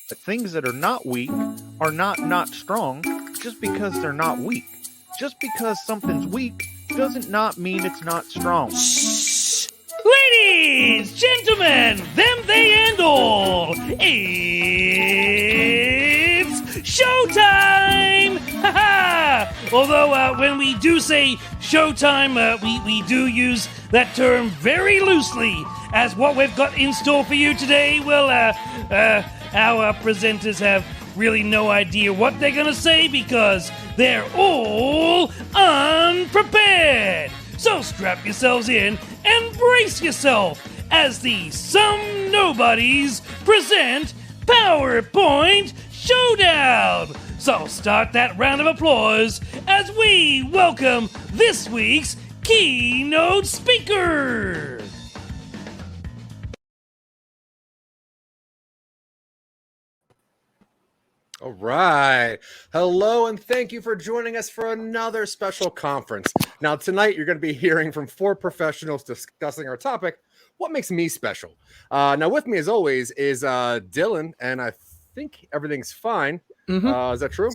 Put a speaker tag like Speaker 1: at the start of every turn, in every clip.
Speaker 1: But things that are not weak are not strong just because they're not weak. Just because something's weak doesn't not mean it's not strong.
Speaker 2: Shh! Ladies, gentlemen, them, they, and all, it's showtime! Ha-ha! Although when we do say showtime, we do use that term very loosely, as what we've got in store for you today, well, our presenters have really no idea what they're gonna say because they're all unprepared. So strap yourselves in and brace yourself as the Some Nobodies present PowerPoint Showdown. So start that round of applause as we welcome this week's keynote speaker.
Speaker 3: All right. Hello, and thank you for joining us for another special conference. Now, tonight, you're going to be hearing from 4 professionals discussing our topic, what makes me special. Now, with me, as always, is Dylan, and I think everything's fine. Is that true?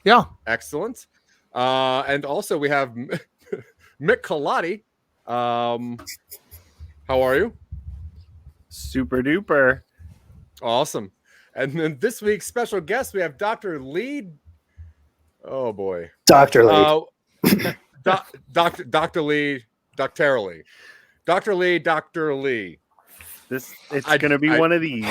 Speaker 4: Yeah.
Speaker 3: Excellent. And also, we have Melotti. How are you?
Speaker 1: Super duper.
Speaker 3: Awesome. And then this week's special guest, we have Dr. Lee. Oh boy,
Speaker 5: Dr. Lee.
Speaker 3: Dr. Lee, Dr. Lee, Dr. Lee, Dr. Lee.
Speaker 1: It's going to be one of these.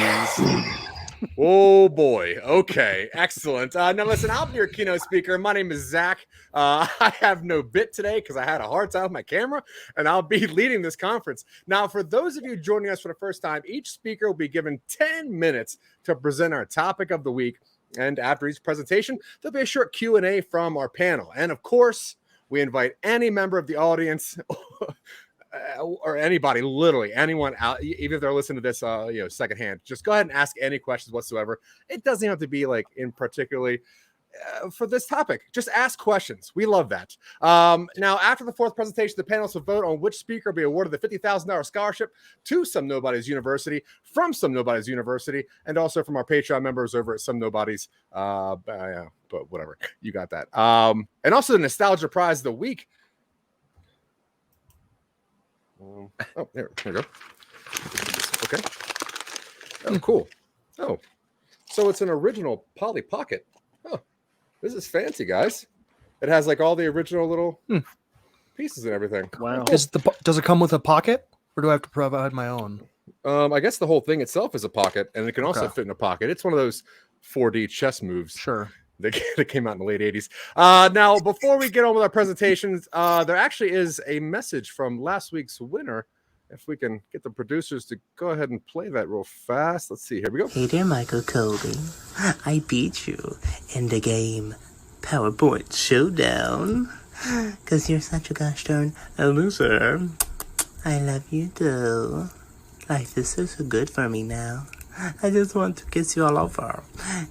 Speaker 3: Oh boy. Okay. Excellent. Now listen, I'll be your keynote speaker. My name is Zach. I have no bit today because I had a hard time with my camera, and I'll be leading this conference. Now, for those of you joining us for the first time, each speaker will be given 10 minutes to present our topic of the week. And after each presentation, there'll be a short Q&A from our panel. And of course, we invite any member of the audience or anybody, literally anyone out, even if they're listening to this, secondhand, just go ahead and ask any questions whatsoever. It doesn't have to be like in particularly for this topic. Just ask questions. We love that. Now, after the 4th presentation, the panelists will vote on which speaker will be awarded the $50,000 scholarship to Some Nobodies University from Some Nobodies University, and also from our Patreon members over at Some Nobodies. But whatever, you got that. And also the Nostalgia Prize of the Week. Oh, there we go. Okay. Oh, cool. Oh, so it's an original Polly Pocket. Oh, this is fancy, guys. It has like all the original little pieces and everything.
Speaker 1: Wow.
Speaker 4: Does it come with a pocket, or do I have to provide my own?
Speaker 3: I guess the whole thing itself is a pocket, and it can also fit in a pocket. It's one of those 4D chess moves.
Speaker 4: Sure.
Speaker 3: That came out in the late 80s. Now, before we get on with our presentations, there actually is a message from last week's winner. If we can get the producers to go ahead and play that real fast. Let's see. Here we go.
Speaker 6: Hey there, Michael Colby. I beat you in the game PowerPoint Showdown. 'Cause you're such a gosh darn loser. I love you too. Life is so good for me now. I just want to kiss you all over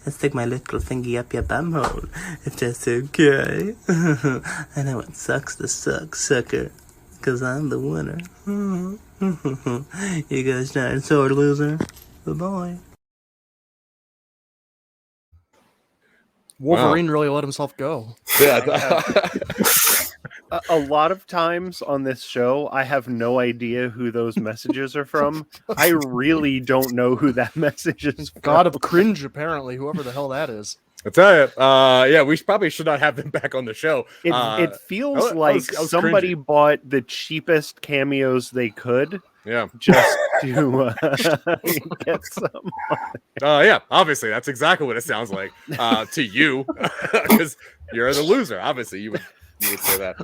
Speaker 6: and stick my little fingy up your bumhole, if that's okay. I know it sucks to suck, sucker, 'cause I'm the winner. You guys darn sore loser. Bye-bye.
Speaker 4: Wolverine really let himself go.
Speaker 3: Yeah.
Speaker 1: A lot of times on this show, I have no idea who those messages are from. I really don't know who that message is from.
Speaker 4: God of cringe, apparently, whoever the hell that is.
Speaker 3: I tell you, yeah, we probably should not have them back on the show.
Speaker 1: It feels
Speaker 3: I
Speaker 1: like
Speaker 3: was
Speaker 1: somebody
Speaker 3: cringy.
Speaker 1: bought the cheapest cameos they could
Speaker 3: Yeah.
Speaker 1: just to get some.
Speaker 3: Yeah, obviously, that's exactly what it sounds like to you, because you're the loser. Obviously, you would say that.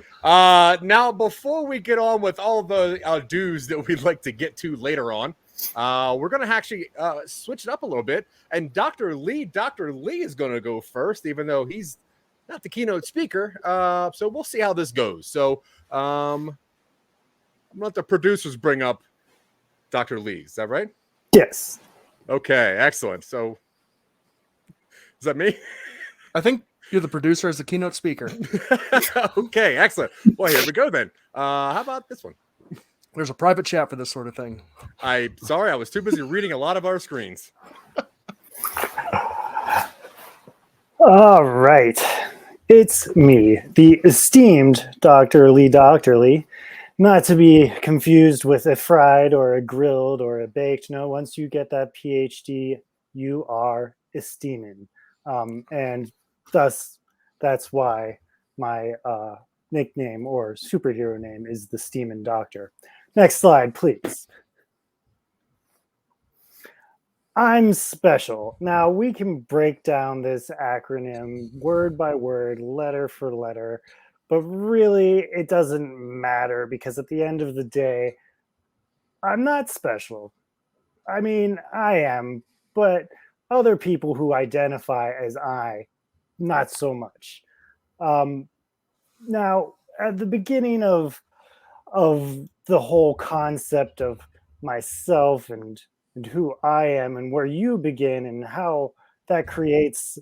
Speaker 3: Now, before we get on with all the dues that we'd like to get to later on, we're going to actually switch it up a little bit. And Dr. Lee is going to go first, even though he's not the keynote speaker. So we'll see how this goes. So I'm going to let the producers bring up Dr. Lee. Is that right?
Speaker 5: Yes.
Speaker 3: Okay, excellent. So is that me?
Speaker 4: I think you're the producer as the keynote speaker.
Speaker 3: Okay, excellent. Well, here we go then. How about this one?
Speaker 4: There's a private chat for this sort of thing.
Speaker 3: Sorry, I was too busy reading a lot of our screens.
Speaker 5: All right. It's me, the esteemed Dr. Lee Doctorly, not to be confused with a fried or a grilled or a baked. No, once you get that PhD, you are esteeming. And thus, that's why my nickname or superhero name is the Steamin' Doctor. Next slide, please. I'm special. Now we can break down this acronym word by word, letter for letter, but really it doesn't matter because at the end of the day, I'm not special. I mean, I am, but other people who identify as I, not so much. Um, Now, at the beginning of the whole concept of myself and who I am and where you begin and how that creates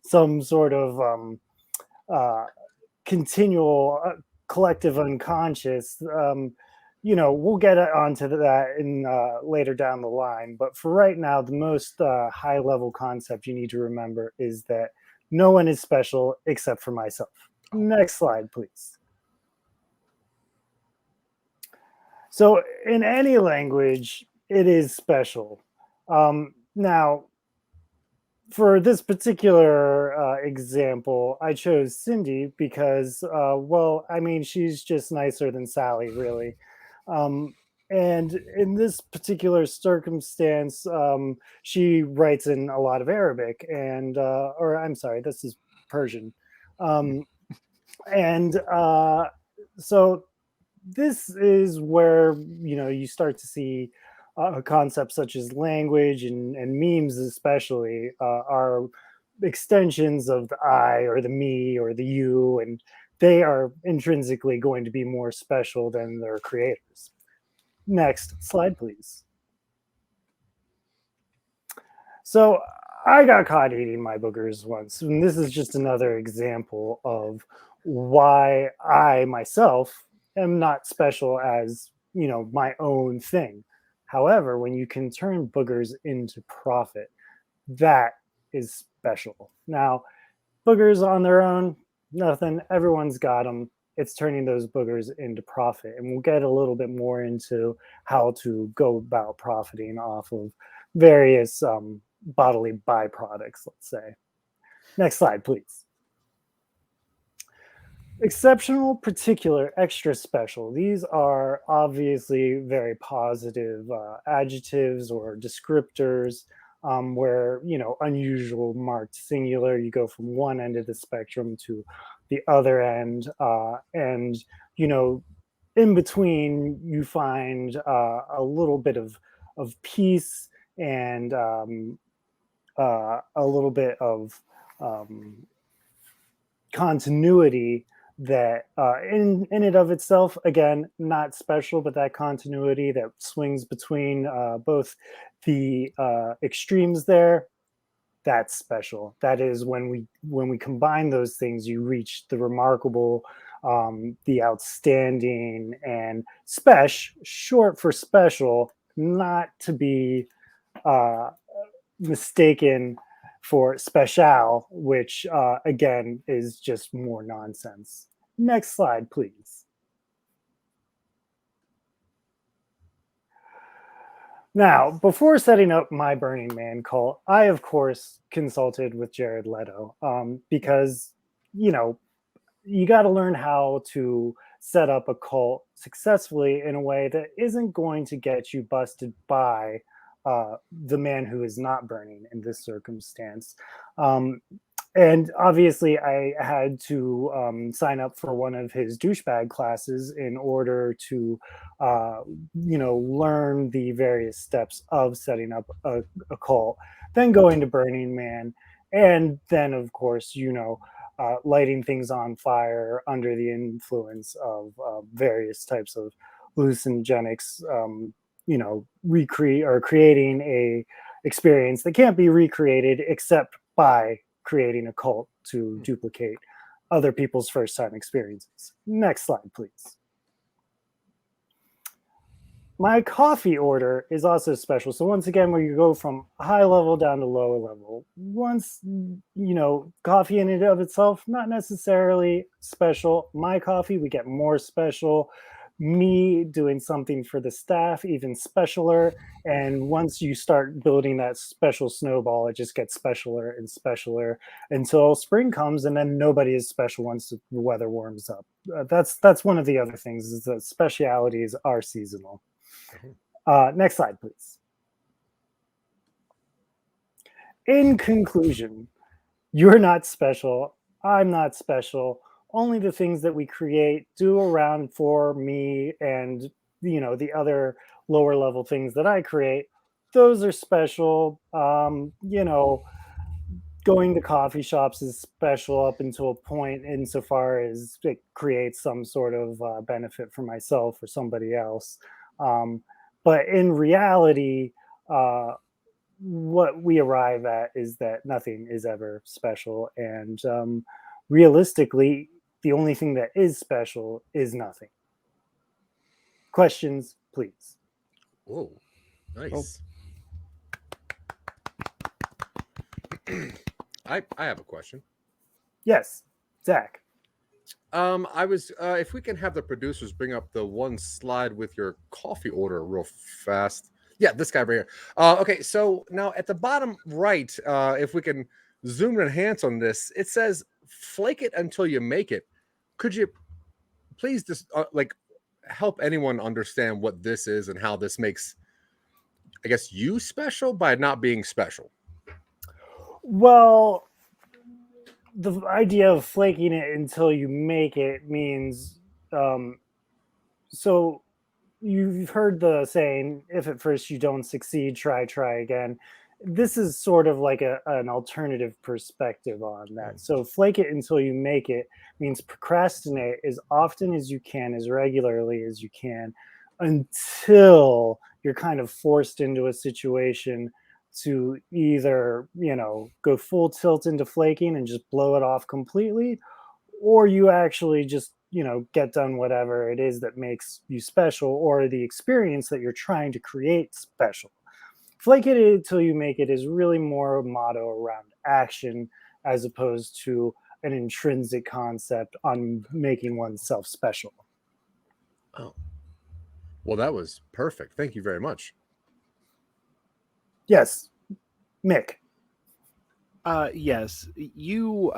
Speaker 5: some sort of uh, continual collective unconscious. We'll get onto that in later down the line. But for right now, the most high level concept you need to remember is that no one is special except for myself. Next slide, please. So in any language, it is special. Now, for this particular example, I chose Cindy because, well, I mean, she's just nicer than Sally, really. And in this particular circumstance, she writes in a lot of Arabic, or I'm sorry, this is Persian. Um, and so this is where you start to see concepts such as language and memes especially are extensions of the I or the me or the you, and they are intrinsically going to be more special than their creators. Next slide, please. So I got caught eating my boogers once, and this is just another example of why I myself am not special as, my own thing. However, when you can turn boogers into profit, that is special. Now, boogers on their own, nothing. Everyone's got them. It's turning those boogers into profit. And we'll get a little bit more into how to go about profiting off of various bodily byproducts, let's say. Next slide, please. Exceptional, particular, extra special. These are obviously very positive adjectives or descriptors where, unusual marked singular, you go from one end of the spectrum to the other end. And, in between, you find a little bit of peace and a little bit of continuity that in and of itself, again, not special, but that continuity that swings between both the extremes there, that's special. That is when we combine those things, you reach the remarkable, the outstanding, and short for special, not to be mistaken for special, which again is just more nonsense. Next slide, please. Now, before setting up my Burning Man cult, I, of course, consulted with Jared Leto because, you got to learn how to set up a cult successfully in a way that isn't going to get you busted by the man who is not burning in this circumstance. And obviously, I had to sign up for one of his douchebag classes in order to, learn the various steps of setting up a cult, then going to Burning Man, and then, of course, lighting things on fire under the influence of various types of hallucinogenics, creating a experience that can't be recreated except by creating a cult to duplicate other people's first time experiences. Next slide, please. My coffee order is also special. So once again, where you go from high level down to lower level. Once, coffee in and of itself, not necessarily special. My coffee, we get more special. Me doing something for the staff, even specialer. And once you start building that special snowball, it just gets specialer and specialer until spring comes, and then nobody is special once the weather warms up. That's one of the other things, is that specialities are seasonal. Next slide, please. In conclusion, you're not special. I'm not special. Only the things that we create do around for me and, the other lower level things that I create, those are special. Going to coffee shops is special up until a point, insofar as it creates some sort of benefit for myself or somebody else. But in reality, what we arrive at is that nothing is ever special. And realistically, the only thing that is special is nothing. Questions, please.
Speaker 3: Whoa, nice. I have a question.
Speaker 5: Yes, Zach.
Speaker 3: I was if we can have the producers bring up the one slide with your coffee order real fast. Yeah, this guy right here. Okay, so now at the bottom right, if we can zoom and enhance on this, it says "flake it until you make it." Could you please just help anyone understand what this is and how this makes, I guess, you special by not being special?
Speaker 5: Well, the idea of flaking it until you make it means, so you've heard the saying, if at first you don't succeed, try again. This is sort of like an alternative perspective on that. So flake it until you make it means procrastinate as often as you can, as regularly as you can, until you're kind of forced into a situation to either, go full tilt into flaking and just blow it off completely, or you actually just, get done whatever it is that makes you special, or the experience that you're trying to create special. Flake it until you make it is really more a motto around action, as opposed to an intrinsic concept on making oneself special.
Speaker 3: Oh, well, that was perfect. Thank you very much.
Speaker 5: Yes, Mick.
Speaker 1: Yes, you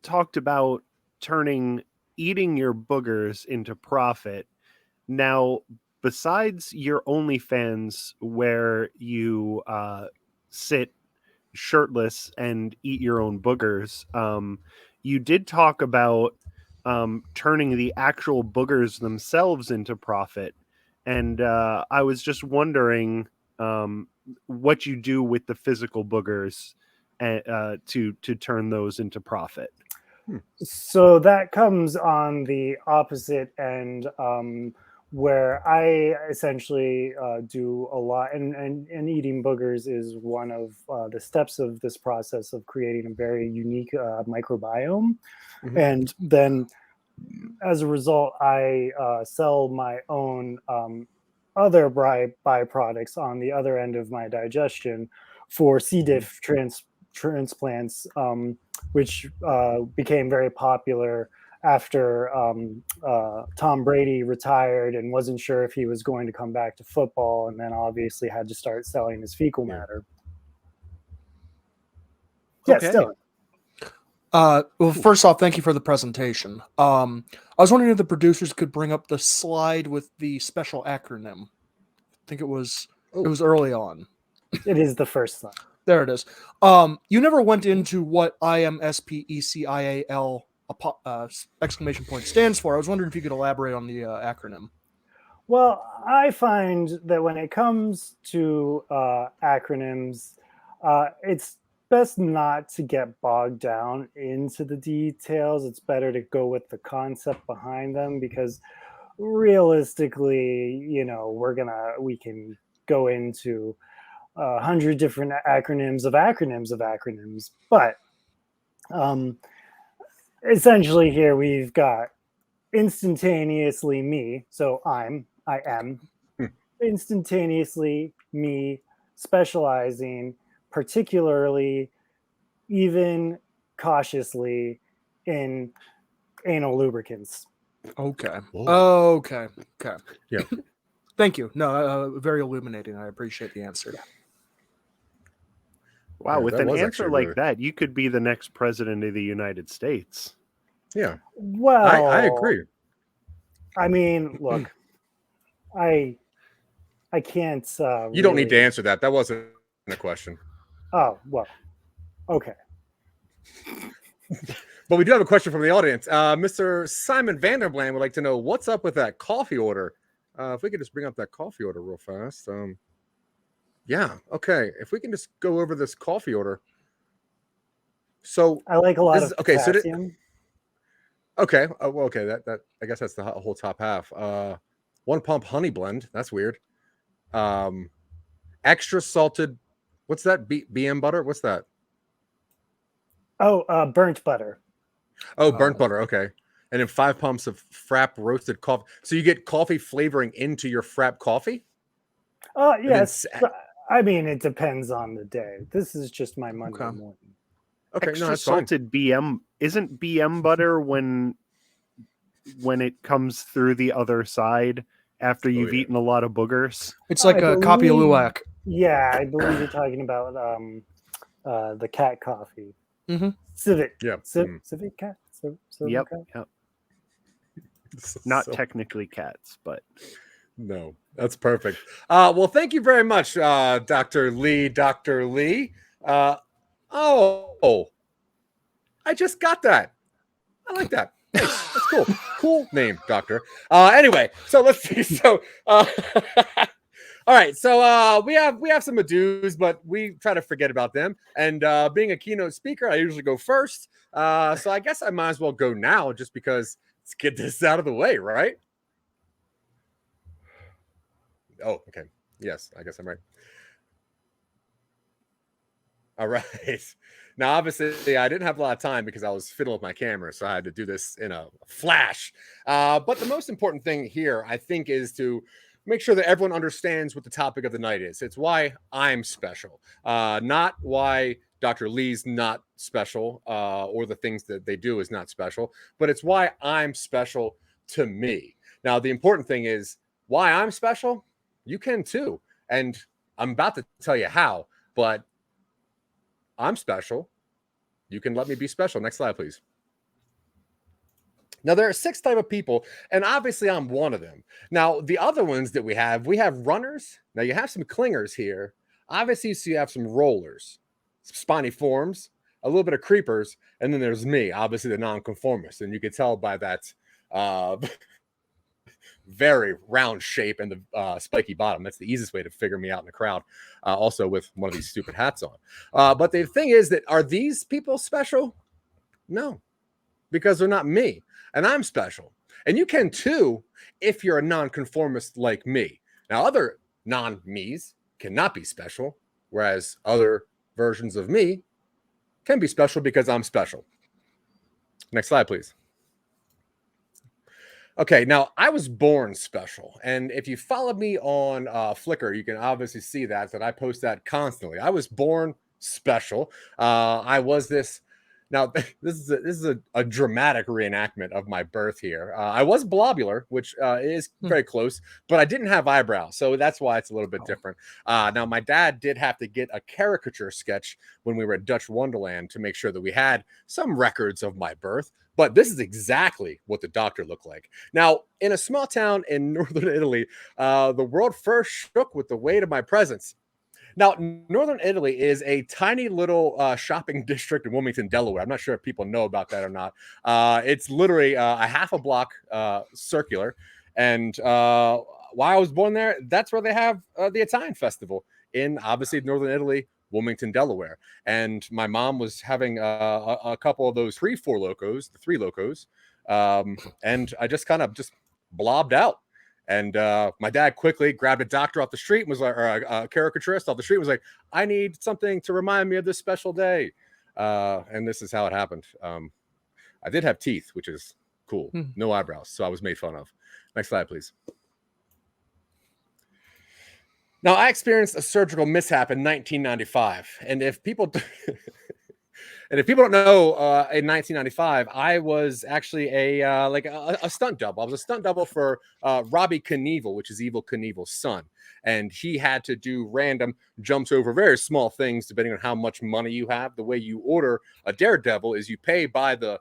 Speaker 1: talked about turning eating your boogers into profit. Now, besides your OnlyFans, where you sit shirtless and eat your own boogers, you did talk about turning the actual boogers themselves into profit. And I was just wondering what you do with the physical boogers to turn those into profit.
Speaker 5: So that comes on the opposite end, where I essentially do a lot, and eating boogers is one of the steps of this process of creating a very unique microbiome.
Speaker 3: Mhm.
Speaker 5: And then as a result, I sell my own other byproducts on the other end of my digestion for C. diff transplants, which became very popular after Tom Brady retired and wasn't sure if he was going to come back to football, and then obviously had to start selling his fecal matter. Yes,
Speaker 1: Okay.
Speaker 5: Dylan.
Speaker 4: Well, first off, thank you for the presentation. I was wondering if the producers could bring up the slide with the special acronym. I think it was early on.
Speaker 5: It is the first slide.
Speaker 4: There it is. You never went into what IMSPECIAL exclamation point stands for. I was wondering if you could elaborate on the acronym.
Speaker 5: Well, I find that when it comes to acronyms, it's best not to get bogged down into the details. It's better to go with the concept behind them, because realistically, we can go into 100 different acronyms of acronyms. But essentially here we've got instantaneously me. So I am. instantaneously me specializing, particularly even cautiously, in anal lubricants.
Speaker 4: Okay.
Speaker 3: Whoa.
Speaker 4: Okay. Okay.
Speaker 3: Yeah.
Speaker 4: Thank you. No, very illuminating. I appreciate the answer.
Speaker 1: Wow,
Speaker 3: Yeah,
Speaker 1: with
Speaker 3: that
Speaker 1: an
Speaker 3: was
Speaker 1: answer
Speaker 3: actually
Speaker 1: like
Speaker 3: really.
Speaker 1: that, you could be the next president of the United States.
Speaker 3: Yeah, I
Speaker 5: Well,
Speaker 3: agree.
Speaker 5: I mean, look, I I can't
Speaker 3: You don't need to
Speaker 5: really.
Speaker 3: answer that. That wasn't a question.
Speaker 5: Oh well, okay.
Speaker 3: But we do have a question from the audience. Mr. Simon Vanderbland would like to know what's up with that coffee order. If we could just bring up that coffee order real fast. Yeah, okay. If we can just go over this coffee order. So
Speaker 5: I like a lot
Speaker 3: this
Speaker 5: of
Speaker 3: is okay. So
Speaker 5: potassium.
Speaker 3: okay, well, okay. That I guess that's the whole top half. One pump honey blend. That's weird. Extra salted. What's that? BM butter. What's that?
Speaker 5: Oh, burnt butter.
Speaker 3: Oh, burnt butter. Okay. And then 5 pumps of frap roasted coffee. So you get coffee flavoring into your frap coffee? And then
Speaker 5: Yes. I mean, it depends on the day. This is just my Monday
Speaker 4: Okay.
Speaker 5: morning.
Speaker 3: okay, no,
Speaker 1: Extra
Speaker 3: that's fine.
Speaker 1: salted BM isn't BM butter when it comes through the other side after you've
Speaker 3: yeah.
Speaker 1: eaten a lot of boogers.
Speaker 4: It's like
Speaker 5: I
Speaker 4: a copy of
Speaker 5: believe-
Speaker 4: Luwak.
Speaker 5: Yeah, I believe you're talking about the cat coffee.
Speaker 4: Mhm.
Speaker 5: Civet.
Speaker 3: Yeah.
Speaker 5: Civet cat.
Speaker 1: Yep,
Speaker 5: Cat?
Speaker 1: yep. Not
Speaker 3: So-
Speaker 1: technically cats, but
Speaker 3: No, that's perfect. Well, thank you very much, Dr. Lee. Dr. Lee. Oh, I just got that. I like that. Nice. That's cool. Cool name, Doctor. Anyway, so let's see. So, all right. So we have some adieus, but we try to forget about them. And being a keynote speaker, I usually go first. So I guess I might as well go now, just because let's get this out of the way, right? Oh, okay. Yes, I guess I'm right. All right. Now, obviously, I didn't have a lot of time because I was fiddling with my camera, so I had to do this in a flash. But the most important thing here, I think, is to make sure that everyone understands what the topic of the night is. It's why I'm special, not why Dr. Lee's not special or the things that they do is not special, but it's why I'm special to me. Now, the important thing is why I'm special. You can too. And I'm about to tell you how, but I'm special. You can let me be special. Next slide, please. Now, there are 6 types of people, and obviously I'm one of them. Now, the other ones that we have runners. Now, you have some clingers here. Obviously, so you have some rollers, some spiniforms, a little bit of creepers, and then there's me, obviously the nonconformist. And you can tell by that very round shape and the spiky bottom. That's the easiest way to figure me out in the crowd. Also with one of these stupid hats on. But the thing is that are these people special? No, because they're not me. And I'm special. And you can too if you're a nonconformist like me. Now, other non-me's cannot be special, whereas other versions of me can be special because I'm special. Next slide, please. Okay, now I was born special, and if you follow me on FLICKR, you can obviously see that I post that constantly. I was born special. I was this. Now this is a dramatic reenactment of my birth here. I was blobular, which is very close, but I didn't have eyebrows, so that's why it's a little bit different. Now my dad did have to get a caricature sketch when we were at Dutch Wonderland to make sure that we had some records of my birth. But this is exactly what the doctor looked like. Now, in a small town in northern Italy, the world first shook with the weight of my presence. Now, northern Italy is a tiny little shopping district in Wilmington, Delaware. I'm not sure if people know about that or not. It's literally a half a block circular. And while I was born there, that's where they have the Italian festival in, obviously, northern Italy, Wilmington, Delaware. And my mom was having a couple of those the three locos. And I just kind of blobbed out. And my dad quickly grabbed a doctor off the street and was like, or a caricaturist off the street was like, I need something to remind me of this special day. And this is how it happened. I did have teeth, which is cool. No eyebrows. So I was made fun of. Next slide, please. Now, I experienced a surgical mishap in 1995, and if people don't know, in 1995, I was actually a stunt double. I was a stunt double for Robbie Knievel, which is Evil Knievel's son, and he had to do random jumps over very small things depending on how much money you have. The way you order a daredevil is you pay by the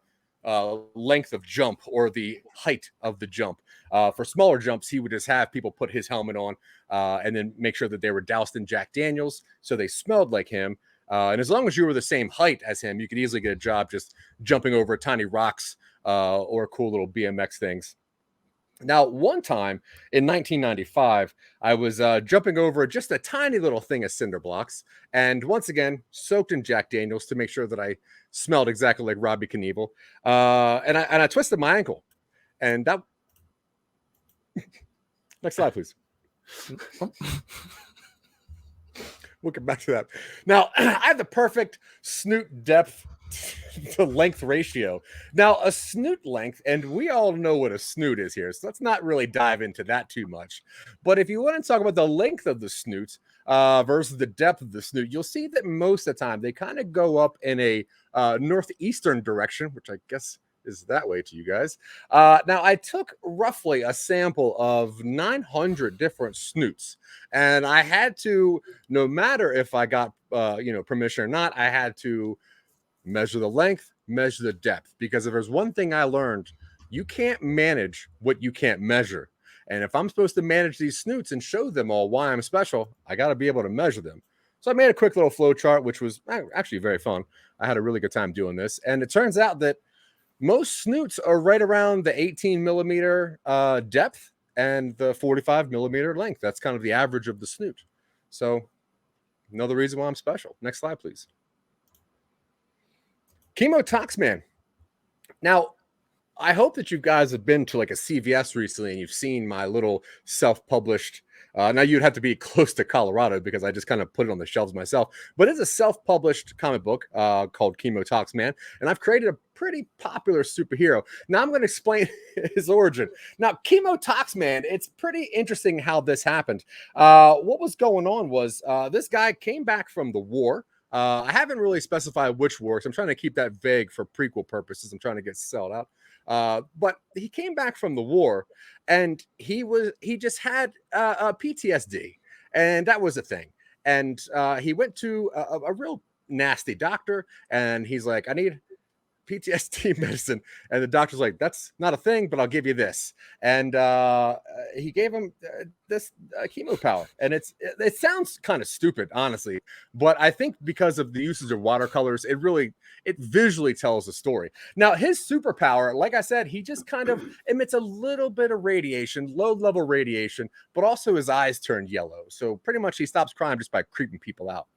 Speaker 3: length of jump or the height of the jump. For smaller jumps, he would just have people put his helmet on and then make sure that they were doused in Jack Daniels so they smelled like him. And as long as you were the same height as him, you could easily get a job just jumping over tiny rocks or cool little BMX things. Now, one time in 1995, I was jumping over just a tiny little thing of cinder blocks, and once again, soaked in Jack Daniels to make sure that I smelled exactly like Robbie Knievel. And I twisted my ankle, and that. Next slide, please. We'll get back to that. Now, I have the perfect snoot depth to length ratio. Now, a snoot length, and we all know what a snoot is here, so let's not really dive into that too much. But if you want to talk about the length of the snoot versus the depth of the snoot, you'll see that most of the time they kind of go up in a northeastern direction, which I guess is that way to you guys. Now, I took roughly a sample of 900 different snoots, and I had to, no matter if I got permission or not, I had to measure the length, measure the depth, because if there's one thing I learned, you can't manage what you can't measure. And if I'm supposed to manage these snoots and show them all why I'm special, I got to be able to measure them. So I made a quick little flow chart, which was actually very fun. I had a really good time doing this, and it turns out that most snoots are right around the 18 millimeter depth and the 45 millimeter length. That's kind of the average of the snoot. So another reason why I'm special. Next slide, please. Chemotox Man. Now, I hope that you guys have been to like a CVS recently and you've seen my little self-published. Now, you'd have to be close to Colorado because I just kind of put it on the shelves myself. But it's a self-published comic book called Chemotox Man. And I've created a pretty popular superhero. Now, I'm going to explain his origin. Now, Chemotox Man, it's pretty interesting how this happened. What was going on was this guy came back from the war. I haven't really specified which war, so I'm trying to keep that vague for prequel purposes. I'm trying to get sold out. But he came back from the war, and he just had PTSD, and that was a thing. And he went to a real nasty doctor, and he's like, I need PTSD medicine. And the doctor's like, that's not a thing, but I'll give you this. And he gave him this chemo power. And it sounds kind of stupid, honestly, but I think because of the usage of watercolors, it visually tells a story. Now, his superpower, like I said, he just kind of emits a little bit of radiation, low-level radiation, but also his eyes turn yellow. So pretty much he stops crime just by creeping people out.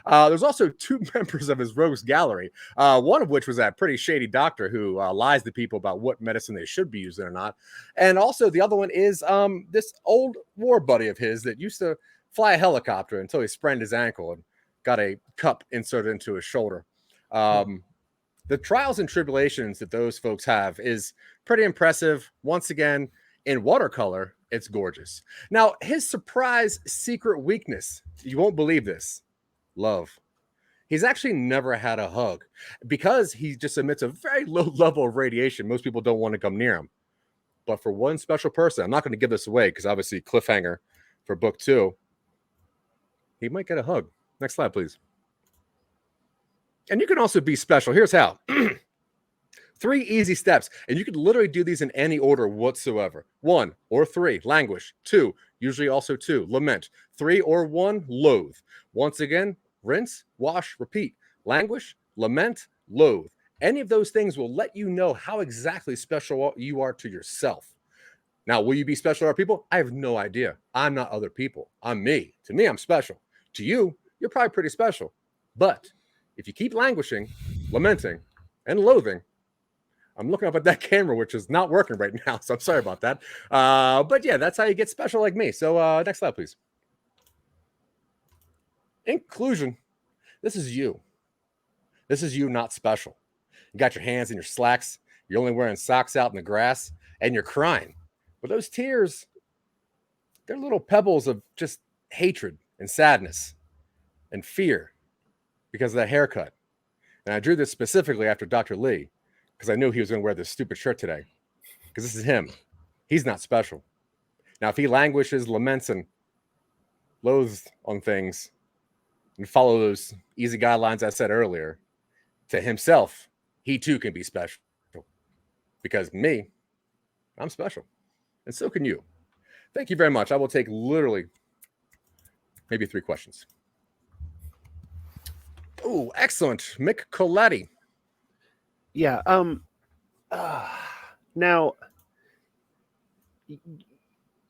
Speaker 3: There's also two members of his rogues gallery, one of which was that pretty shady doctor who lies to people about what medicine they should be using or not. And also the other one is this old war buddy of his that used to fly a helicopter until he sprained his ankle and got a cup inserted into his shoulder. The trials and tribulations that those folks have is pretty impressive. Once again, in watercolor, it's gorgeous. Now, his surprise secret weakness, you won't believe this. Love. He's actually never had a hug because he just emits a very low level of radiation. Most people don't want to come near him. But for one special person, I'm not going to give this away because obviously cliffhanger for book 2, he might get a hug. Next slide, please. And you can also be special. Here's how. 3 easy steps, and you can literally do these in any order whatsoever. 1 or 3, languish. 2, usually also 2, lament. 3 or 1, loathe. Once again, rinse, wash, repeat. Languish, lament, loathe. Any of those things will let you know how exactly special you are to yourself. Now, will you be special to other people? I have no idea. I'm not other people. I'm me. To me, I'm special. To you, you're probably pretty special. But if you keep languishing, lamenting, and loathing, I'm looking up at that camera, which is not working right now, so I'm sorry about that. But yeah, that's how you get special like me. So next slide, please. In conclusion, this is you. This is you not special. You got your hands in your slacks. You're only wearing socks out in the grass, and you're crying. But those tears, they're little pebbles of just hatred and sadness and fear because of that haircut. And I drew this specifically after Dr. Lee because I knew he was going to wear this stupid shirt today because this is him. He's not special. Now, if he languishes, laments, and loathes on things and follow those easy guidelines I said earlier to himself, he too can be special. Because me, I'm special. And so can you. Thank you very much. I will take literally maybe 3 questions. Oh, excellent. Mick Coletti.
Speaker 1: Yeah. Now,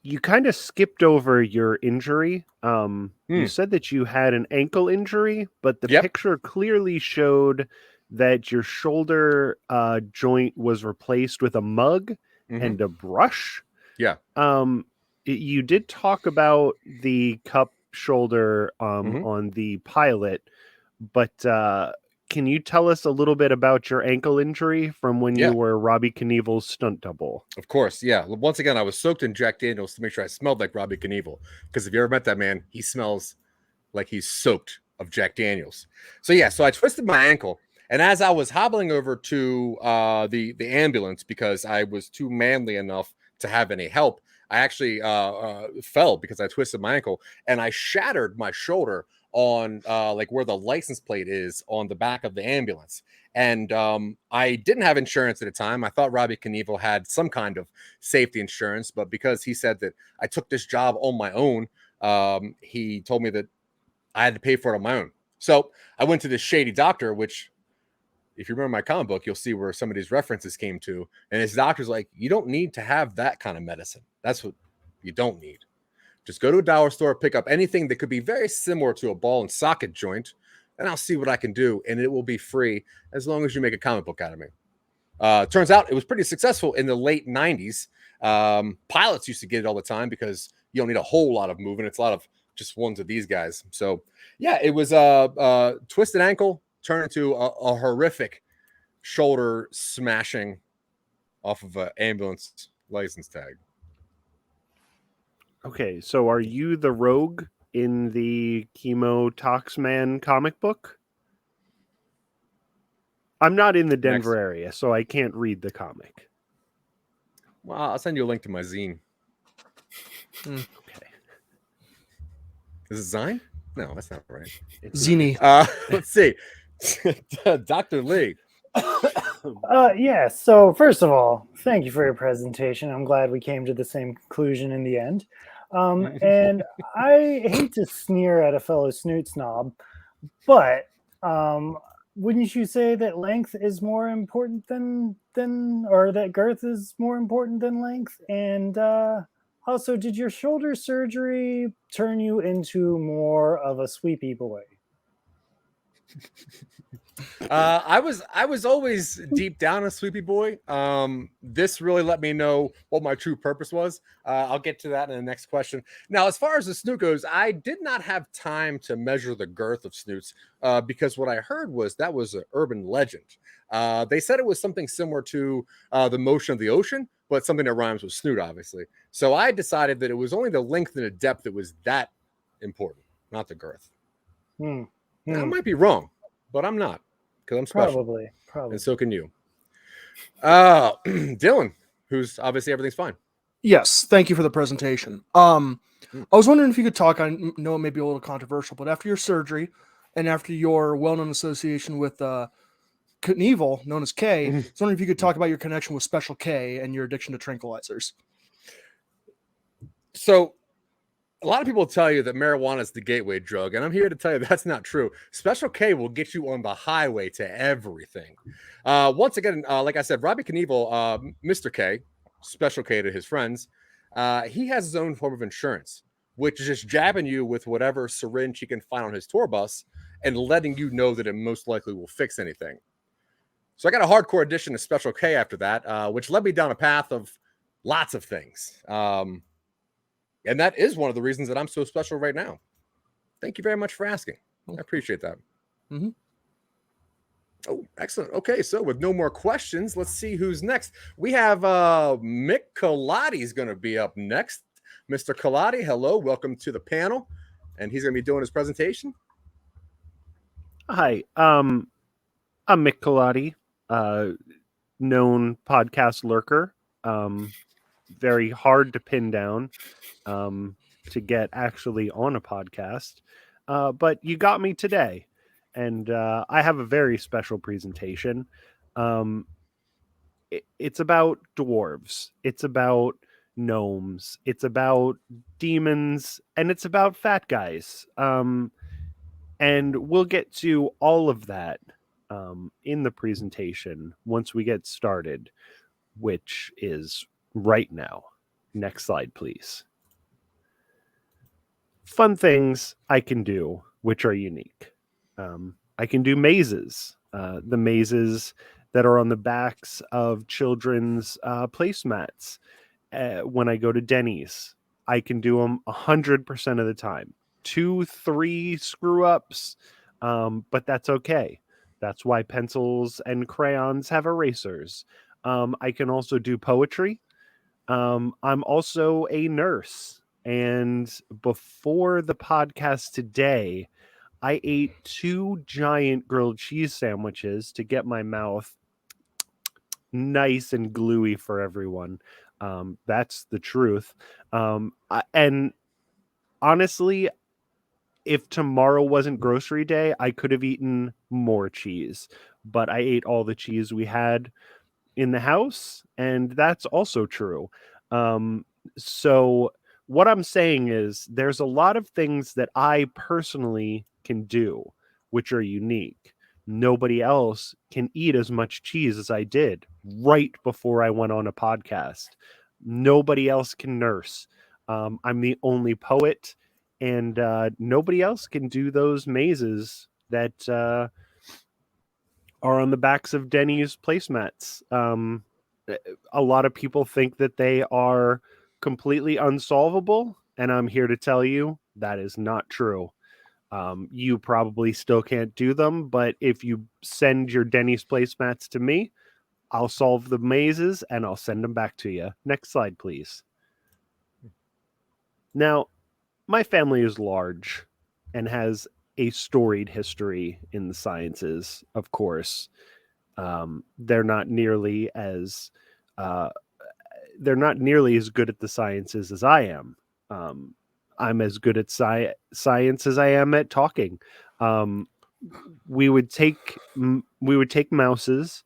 Speaker 1: you kind of skipped over your injury. You said that you had an ankle injury, but the picture clearly showed that your shoulder joint was replaced with a mug and a brush.
Speaker 3: Yeah.
Speaker 1: You did talk about the cup shoulder on the pilot, but can you tell us a little bit about your ankle injury from when you were Robbie Knievel's stunt double?
Speaker 3: Of course, yeah. Once again, I was soaked in Jack Daniels to make sure I smelled like Robbie Knievel. Because if you ever met that man, he smells like he's soaked of Jack Daniels. So yeah, so I twisted my ankle. And as I was hobbling over to the ambulance because I was too manly enough to have any help, I actually fell because I twisted my ankle and I shattered my shoulder on like where the license plate is on the back of the ambulance. And I didn't have insurance at the time. I thought Robbie Knievel had some kind of safety insurance, but because he said that I took this job on my own, he told me that I had to pay for it on my own. So I went to this shady doctor, which if you remember my comic book, you'll see where some of these references came to. And his doctor's like, you don't need to have that kind of medicine. That's what you don't need. Just go to a dollar store, pick up anything that could be very similar to a ball and socket joint, and I'll see what I can do. And it will be free as long as you make a comic book out of me. Turns out it was pretty successful in the late 90s. Pilots used to get it all the time because you don't need a whole lot of movement. It's a lot of just ones of these guys. So yeah, it was a twisted ankle turned into a horrific shoulder smashing off of an ambulance license tag.
Speaker 1: Okay, so are you the rogue in the Chemo Toxman comic book? I'm not in the Denver area, so I can't read the comic.
Speaker 3: Well, I'll send you a link to my zine.
Speaker 1: Okay.
Speaker 3: Is it Zine? No, that's not right.
Speaker 4: Zini.
Speaker 3: Let's see. Dr. Lee.
Speaker 5: Yeah, so first of all, thank you for your presentation. I'm glad we came to the same conclusion in the end. And I hate to sneer at a fellow Snoot snob, but wouldn't you say that length is more important than or that girth is more important than length? And also, did your shoulder surgery turn you into more of a sweepy boy?
Speaker 3: I was always deep down a sweepy boy. This really let me know what my true purpose was. I'll get to that in the next question. Now, as far as the Snoot goes, I did not have time to measure the girth of Snoots because what I heard was that was an urban legend. They said it was something similar to the motion of the ocean, but something that rhymes with Snoot, obviously. So I decided that it was only the length and the depth that was that important, not the girth. Now, I might be wrong, but I'm not. Because I'm special.
Speaker 5: Probably.
Speaker 3: And so can you. Dylan, who's obviously everything's fine.
Speaker 4: Yes, thank you for the presentation. I was wondering if you could talk, I know it may be a little controversial, but after your surgery and after your well-known association with Knievel, known as K, I was wondering if you could talk about your connection with Special K and your addiction to tranquilizers.
Speaker 3: So, a lot of people tell you that marijuana is the gateway drug, and I'm here to tell you that's not true. Special K will get you on the highway to everything. Once again, like I said, Robbie Knievel, Mr. K, Special K to his friends, he has his own form of insurance, which is just jabbing you with whatever syringe he can find on his tour bus and letting you know that it most likely will fix anything. So I got a hardcore addiction to Special K after that, which led me down a path of lots of things. And that is one of the reasons that I'm so special right now. Thank you very much for asking. I appreciate that. Oh, excellent. Okay, so with no more questions, let's see who's next. We have Mick Colati is going to be up next. Mr. Colati, hello. Welcome to the panel. and he's going to be doing his presentation.
Speaker 1: Hi, I'm Mick Melotti, known podcast lurker. Very hard to pin down to get actually on a podcast, but you got me today, and I have a very special presentation. It's about dwarves. It's about gnomes. It's about demons, and it's about fat guys. And we'll get to all of that in the presentation once we get started, which is right now. Next slide, please. Fun things I can do, which are unique. I can do mazes. The mazes that are on the backs of children's placemats. When I go to Denny's, I can do them 100% of the time. 2-3 screw ups, but that's okay. That's why pencils and crayons have erasers. I can also do poetry. I'm also a nurse. And before the podcast today, I ate 2 giant grilled cheese sandwiches to get my mouth nice and gluey for everyone. That's the truth. And honestly, if tomorrow wasn't grocery day, I could have eaten more cheese, but I ate all the cheese we had in the house, and that's also true. So what I'm saying is there's a lot of things that I personally can do, which are unique. Nobody else can eat as much cheese as I did right before I went on a podcast. Nobody else can nurse. I'm the only poet, and nobody else can do those mazes that are on the backs of Denny's placemats. A lot of people think that they are completely unsolvable, and I'm here to tell you that is not true. You probably still can't do them, but if you send your Denny's placemats to me, I'll solve the mazes and I'll send them back to you. Next slide, please. Now, my family is large and has a storied history in the sciences, of course. They're not nearly as good at the sciences as I am. I'm as good at science as I am at talking. We would take mouses.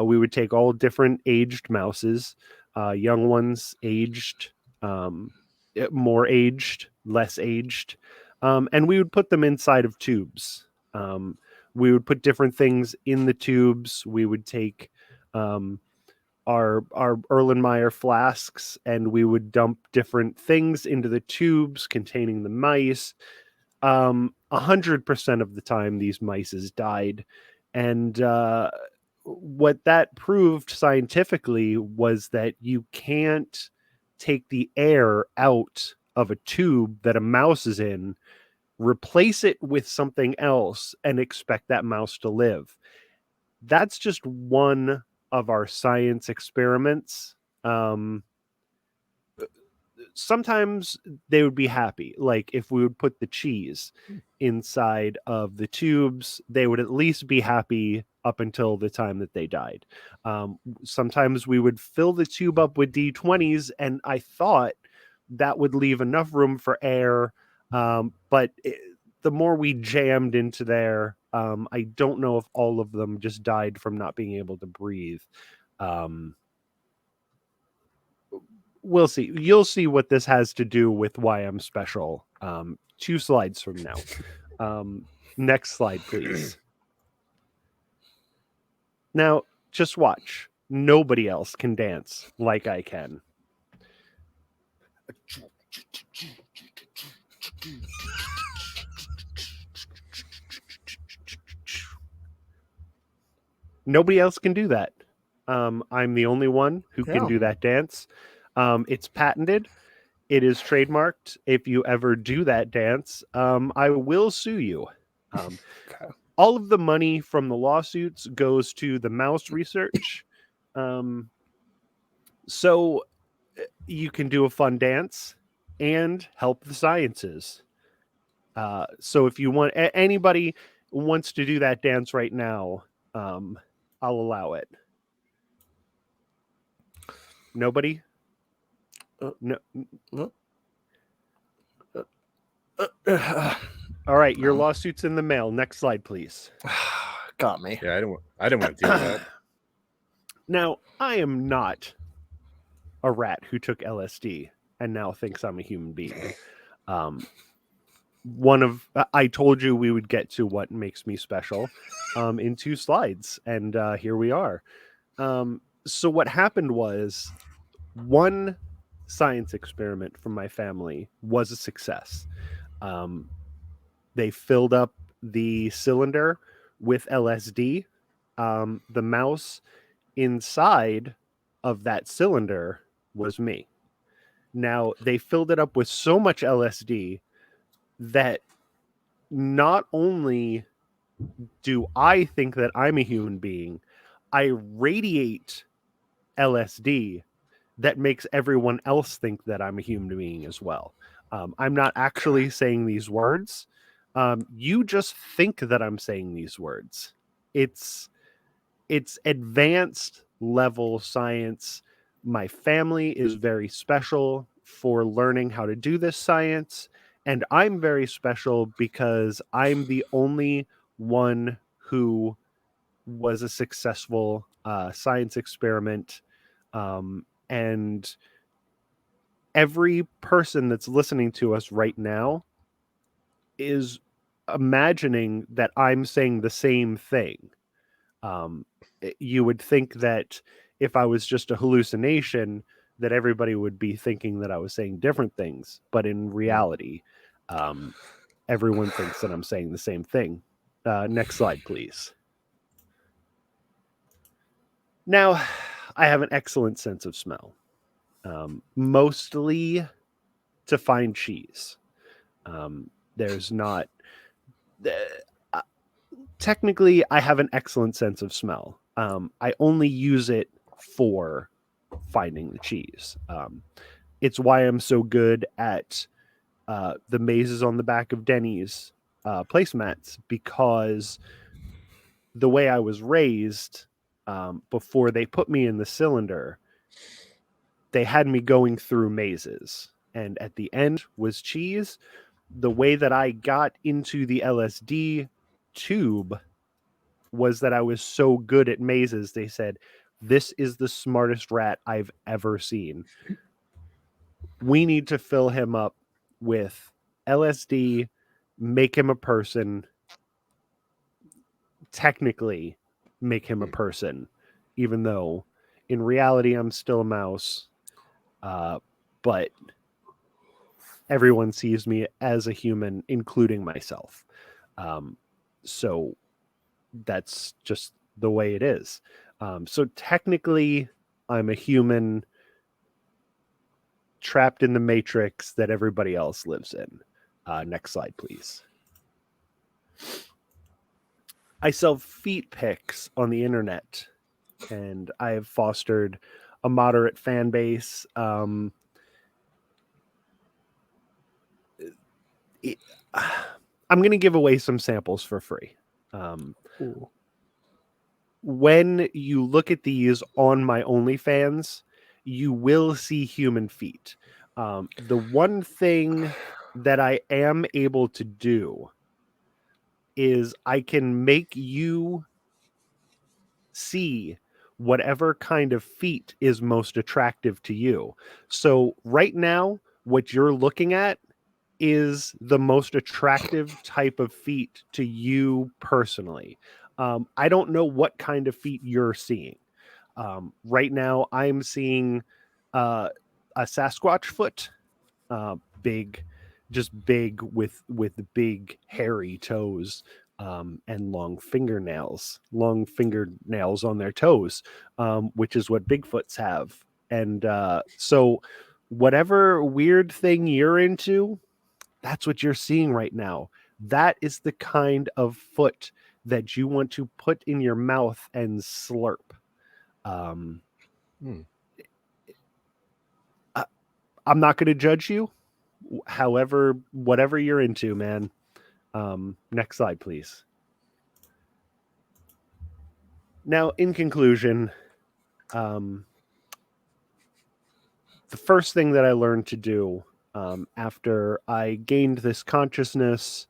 Speaker 1: We would take all different aged mouses, young ones, aged, more aged, less aged, and we would put them inside of tubes. We would put different things in the tubes. We would take our Erlenmeyer flasks, and we would dump different things into the tubes containing the mice. 100% of the time, these mice died, and what that proved scientifically was that you can't take the air out of a tube that a mouse is in, replace it with something else, and expect that mouse to live. That's just one of our science experiments. Sometimes they would be happy. Like if we would put the cheese inside of the tubes, they would at least be happy up until the time that they died. Sometimes we would fill the tube up with D20s, and I thought that would leave enough room for air. But the more we jammed into there, I don't know if all of them just died from not being able to breathe. We'll see. You'll see what this has to do with why I'm special 2 slides from now. Next slide, please. Now, just watch. Nobody else can dance like I can. Nobody else can do that. I'm the only one who can do that dance. It's patented. It is trademarked. If you ever do that dance, I will sue you. All of the money from the lawsuits goes to the mouse research. So you can do a fun dance and help the sciences. So if you want anybody wants to do that dance right now, I'll allow it. Nobody? No. All right, your lawsuit's in the mail. Next slide, please.
Speaker 4: Got me.
Speaker 3: Yeah, I didn't want to deal with that.
Speaker 1: Now, I am not a rat who took LSD and now thinks I'm a human being. I told you we would get to what makes me special in 2 slides, and here we are. So what happened was, one science experiment from my family was a success. They filled up the cylinder with LSD. The mouse inside of that cylinder was me. Now, they filled it up with so much LSD that not only do I think that I'm a human being, I radiate LSD that makes everyone else think that I'm a human being as well. I'm not actually saying these words. You just think that I'm saying these words. It's advanced level science. My family is very special for learning how to do this science, and I'm very special because I'm the only one who was a successful science experiment. And every person that's listening to us right now is imagining that I'm saying the same thing. You would think that if I was just a hallucination, that everybody would be thinking that I was saying different things. But in reality, everyone thinks that I'm saying the same thing. Next slide, please. Now, I have an excellent sense of smell, mostly to find cheese. There's not... technically, I have an excellent sense of smell. I only use it for finding the cheese. It's why I'm so good at the mazes on the back of Denny's placemats, because the way I was raised, before they put me in the cylinder, they had me going through mazes, and at the end was cheese. The way that I got into the LSD tube was that I was so good at mazes. They said, "This is the smartest rat I've ever seen. We need to fill him up with LSD, make him a person, technically make him a person, even though in reality I'm still a mouse. But everyone sees me as a human, including myself. So that's just the way it is. So technically, I'm a human trapped in the matrix that everybody else lives in. Next slide, please. I sell feet pics on the internet, and I have fostered a moderate fan base. I'm going to give away some samples for free. When you look at these on my OnlyFans, you will see human feet. The one thing that I am able to do is I can make you see whatever kind of feet is most attractive to you. So right now, what you're looking at is the most attractive type of feet to you personally. I don't know what kind of feet you're seeing. Right now, I'm seeing a Sasquatch foot, big with big hairy toes, and long fingernails on their toes, which is what Bigfoots have. And so whatever weird thing you're into, that's what you're seeing right now. That is the kind of foot that you want to put in your mouth and slurp. I'm not going to judge you. However, whatever you're into, man, Next slide, please. Now, in conclusion, the first thing that I learned to do after I gained this consciousness,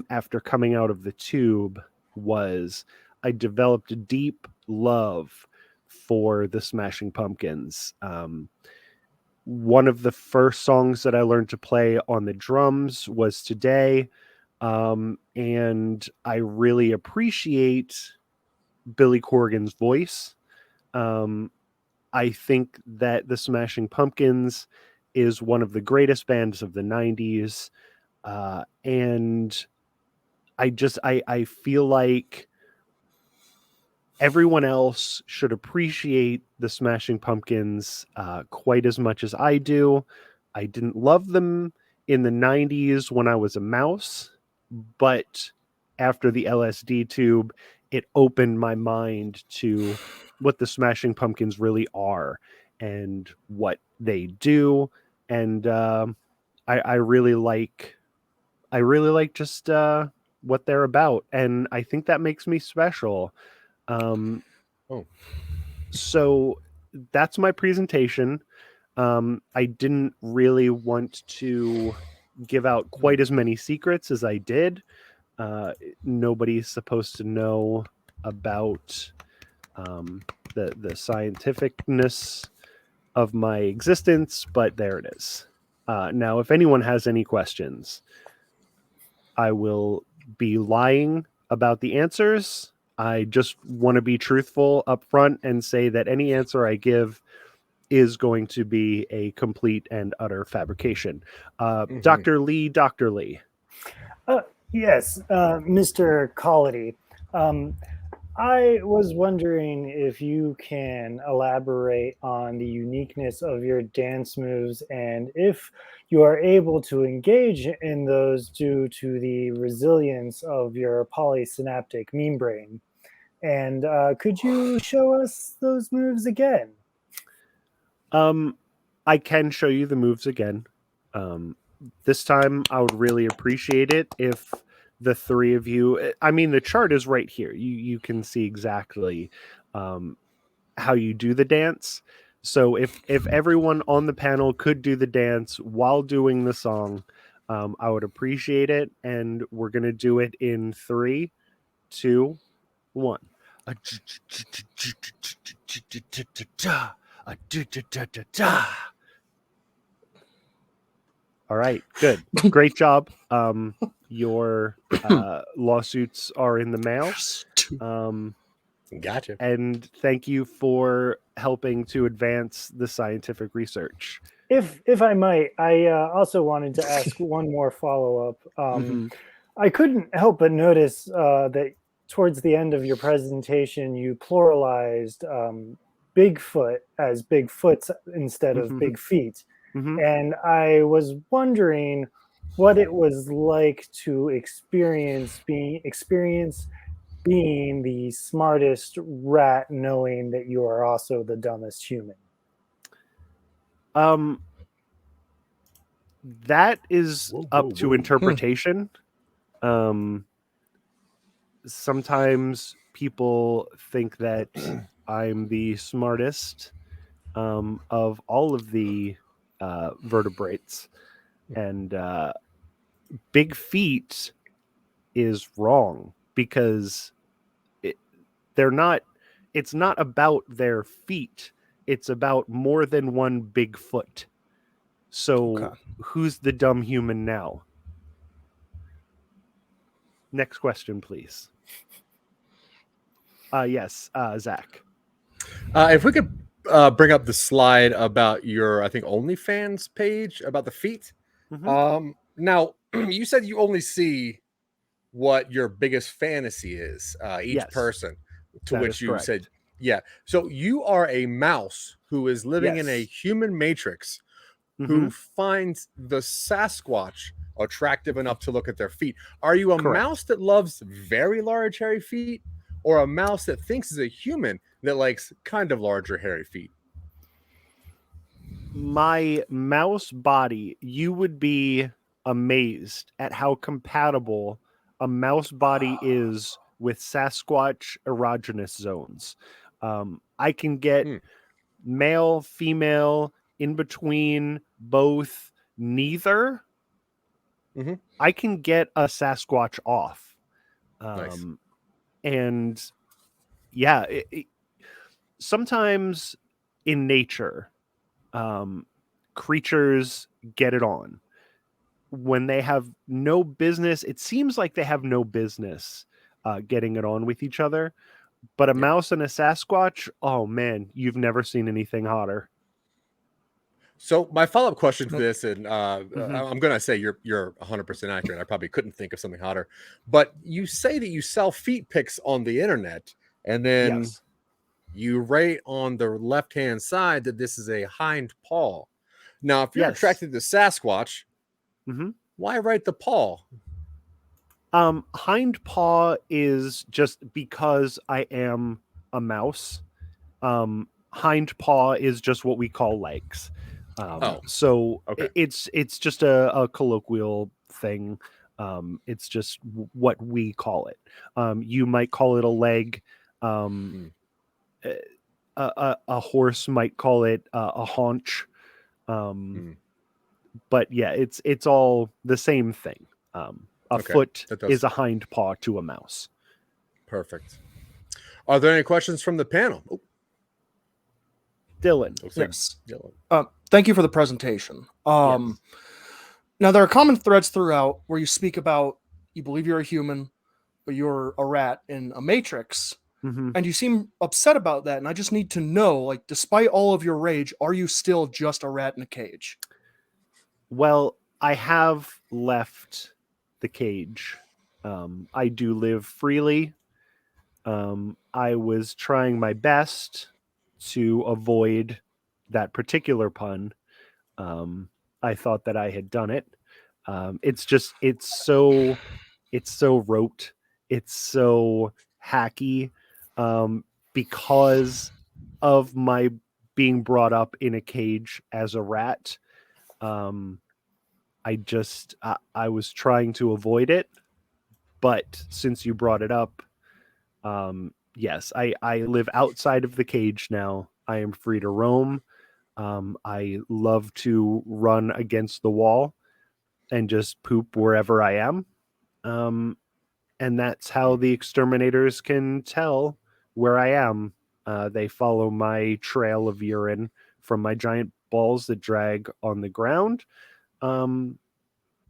Speaker 1: after coming out of the tube, was I developed a deep love for the Smashing Pumpkins. One of the first songs that I learned to play on the drums was Today, and I really appreciate Billy Corgan's voice. I think that the Smashing Pumpkins is one of the greatest bands of the 90s. And I feel like everyone else should appreciate the Smashing Pumpkins quite as much as I do. I didn't love them in the 90s when I was a mouse, but after the LSD tube, it opened my mind to what the Smashing Pumpkins really are and what they do. And I really like just what they're about. And I think that makes me special. So that's my presentation. I didn't really want to give out quite as many secrets as I did. Nobody's supposed to know about the scientificness of my existence, but there it is. Now, if anyone has any questions, I will be lying about the answers. I just want to be truthful up front and say that any answer I give is going to be a complete and utter fabrication. Dr. Lee.
Speaker 5: Yes, Mr. Collity. I was wondering if you can elaborate on the uniqueness of your dance moves and if you are able to engage in those due to the resilience of your polysynaptic membrane. And could you show us those moves again?
Speaker 1: I can show you the moves again. This time I would really appreciate it if the three of you, I mean, the chart is right here. You can see exactly how you do the dance. So if everyone on the panel could do the dance while doing the song, I would appreciate it. And we're going to do it in 3, 2, 1. All right, good. Great job. Your lawsuits are in the mail.
Speaker 3: Gotcha.
Speaker 1: And thank you for helping to advance the scientific research.
Speaker 5: If I might, I also wanted to ask one more follow-up. I couldn't help but notice that towards the end of your presentation, you pluralized Bigfoot as Bigfoots instead of big feet. And I was wondering what it was like to experience being the smartest rat, knowing that you are also the dumbest human.
Speaker 1: That is up to interpretation. Sometimes people think that I'm the smartest of all of the vertebrates, and big feet is wrong because it's not about their feet, it's about more than one big foot. So who's the dumb human now? Next question, please. Yes, Zach.
Speaker 3: If we could bring up the slide about your, I think, OnlyFans page about the feet. Now, you said you only see what your biggest fantasy is, each person, to which you said, yeah. So you are a mouse who is living in a human matrix who finds the Sasquatch attractive enough to look at their feet. Are you a mouse that loves very large hairy feet, or a mouse that thinks is a human that likes kind of larger hairy feet?
Speaker 1: My mouse body, you would be amazed at how compatible a mouse body is with Sasquatch erogenous zones. I can get male, female, in between, both, neither.
Speaker 3: Mhm.
Speaker 1: I can get a Sasquatch off.
Speaker 3: Nice.
Speaker 1: And yeah, sometimes in nature, creatures get it on. When they have no business, it seems like they have no business getting it on with each other. But a mouse and a Sasquatch, oh man, you've never seen anything hotter.
Speaker 3: So my follow-up question to this, and
Speaker 1: Mhm.
Speaker 3: I'm going to say you're 100% accurate. I probably couldn't think of something hotter, but you say that you sell feet pics on the internet, and then
Speaker 1: Yes.
Speaker 3: you write on the left-hand side that this is a hind paw. Now, if you're
Speaker 1: Yes.
Speaker 3: attracted to Sasquatch,
Speaker 1: Mhm.
Speaker 3: why write the paw?
Speaker 1: Hind paw is just because I am a mouse. Hind paw is just what we call legs. So
Speaker 3: okay.
Speaker 1: it's just a colloquial thing. It's just what we call it. You might call it a leg. A horse might call it a haunch. But yeah, it's all the same thing. A
Speaker 3: Okay,
Speaker 1: foot
Speaker 3: that does-
Speaker 1: is a hind paw to a mouse.
Speaker 3: Perfect. Are there any questions from the panel? Oh,
Speaker 1: Dylan.
Speaker 3: looks like
Speaker 4: Yes.
Speaker 3: Dylan.
Speaker 4: Thank you for the presentation.
Speaker 1: Yes.
Speaker 4: Now, there are common threads throughout where you speak about you believe you're a human, but you're a rat in a matrix.
Speaker 1: Mhm.
Speaker 4: And you seem upset about that. And I just need to know, like, despite all of your rage, are you still just a rat in a cage?
Speaker 1: Well, I have left the cage. I do live freely. I was trying my best to avoid that particular pun. I thought that I had done it. It's so rote. It's so hacky, because of my being brought up in a cage as a rat. I was trying to avoid it, but since you brought it up, yes, I live outside of the cage now. I am free to roam. I love to run against the wall and just poop wherever I am. And that's how the exterminators can tell where I am. They follow my trail of urine from my giant balls that drag on the ground,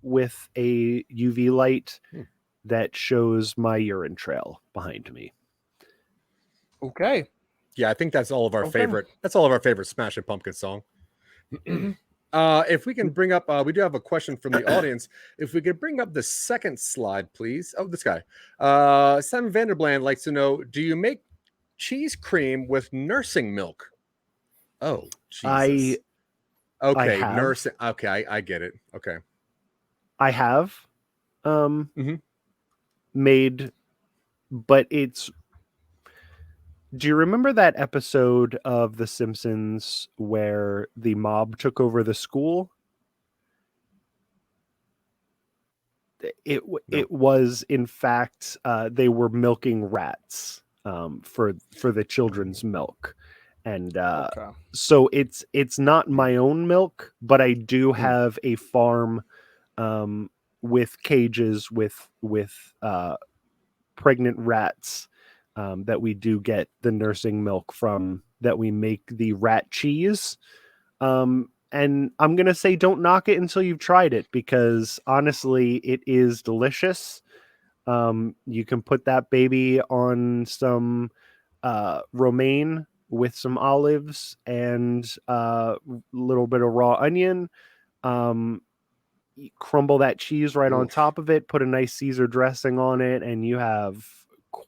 Speaker 1: with a UV light that shows my urine trail behind me.
Speaker 4: Okay.
Speaker 3: Yeah, I think that's all of our favorite. That's all of our favorite Smashing Pumpkins song. If we can bring up, we do have a question from the audience. If we could bring up the second slide, please. Oh, this guy. Sam Vanderbland likes to know: do you make cheese cream with nursing milk? Oh, Jesus.
Speaker 1: I have.
Speaker 3: Nursing. Okay, I get it. Okay.
Speaker 1: I have made, but it's. Do you remember that episode of The Simpsons where the mob took over the school? It was, in fact, they were milking rats for the children's milk, and so it's not my own milk, but I do have a farm with cages with pregnant rats that we do get the nursing milk from, that we make the rat cheese. And I'm going to say don't knock it until you've tried it, because honestly, it is delicious. You can put that baby on some romaine with some olives and a little bit of raw onion. You crumble that cheese right on top of it, put a nice Caesar dressing on it, and you have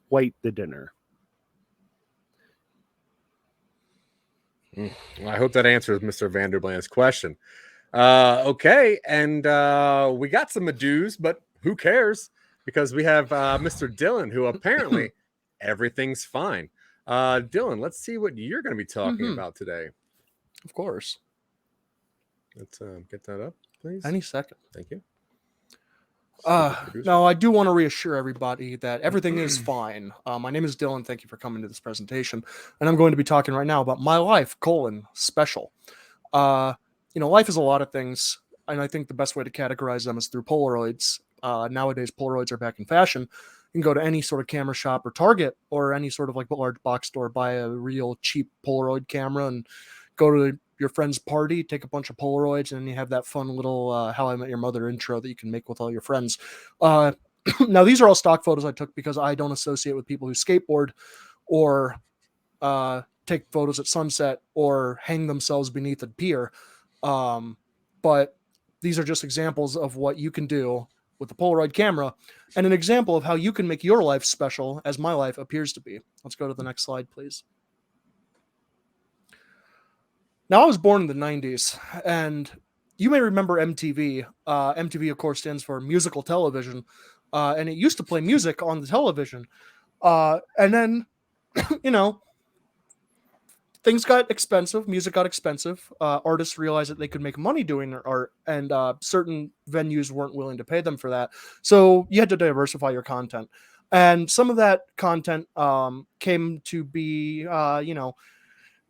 Speaker 1: quite the dinner.
Speaker 3: I hope that answers Mr. Vanderbland's question. Okay, and we got some ados, but who cares? Because we have Mr. Dylan, who apparently everything's fine. Dylan, let's see what you're going to be talking about today.
Speaker 4: Of course.
Speaker 3: Let's get that up, please.
Speaker 4: Any second.
Speaker 3: Thank you.
Speaker 4: Now, I do want to reassure everybody that everything is fine. My name is Dylan. Thank you for coming to this presentation. And I'm going to be talking right now about my life, special. Life is a lot of things. And I think the best way to categorize them is through Polaroids. Nowadays, Polaroids are back in fashion. You can go to any sort of camera shop or Target or any sort of like large box store, buy a real cheap Polaroid camera and go to your friend's party, take a bunch of Polaroids, and then you have that fun little How I Met Your Mother intro that you can make with all your friends. Now, these are all stock photos I took because I don't associate with people who skateboard or take photos at sunset or hang themselves beneath a pier. But these are just examples of what you can do with the Polaroid camera and an example of how you can make your life special as my life appears to be. Let's go to the next slide, please. Now, I was born in the 90s, and you may remember MTV. MTV, of course, stands for musical television, and it used to play music on the television. And then, things got expensive. Music got expensive. Artists realized that they could make money doing their art, and certain venues weren't willing to pay them for that. So you had to diversify your content. And some of that content came to be,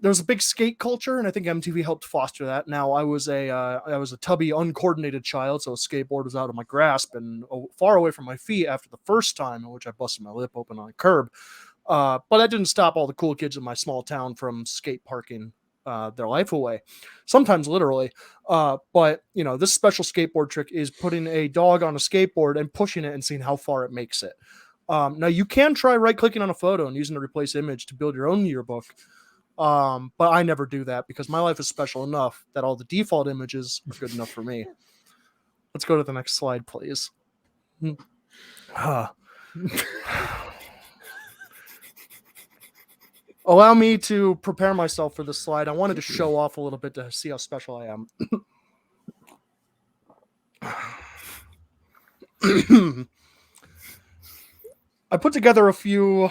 Speaker 4: there was a big skate culture, and I think MTV helped foster that. Now, I was a tubby, uncoordinated child, so a skateboard was out of my grasp and far away from my feet after the first time, in which I busted my lip open on a curb. But that didn't stop all the cool kids in my small town from skate parking their life away, sometimes literally. But this special skateboard trick is putting a dog on a skateboard and pushing it and seeing how far it makes it. Now, you can try right-clicking on a photo and using the replace image to build your own yearbook. But I never do that because my life is special enough that all the default images are good enough for me. Let's go to the next slide, please. Allow me to prepare myself for this slide. I wanted to show off a little bit to see how special I am. I put together a few...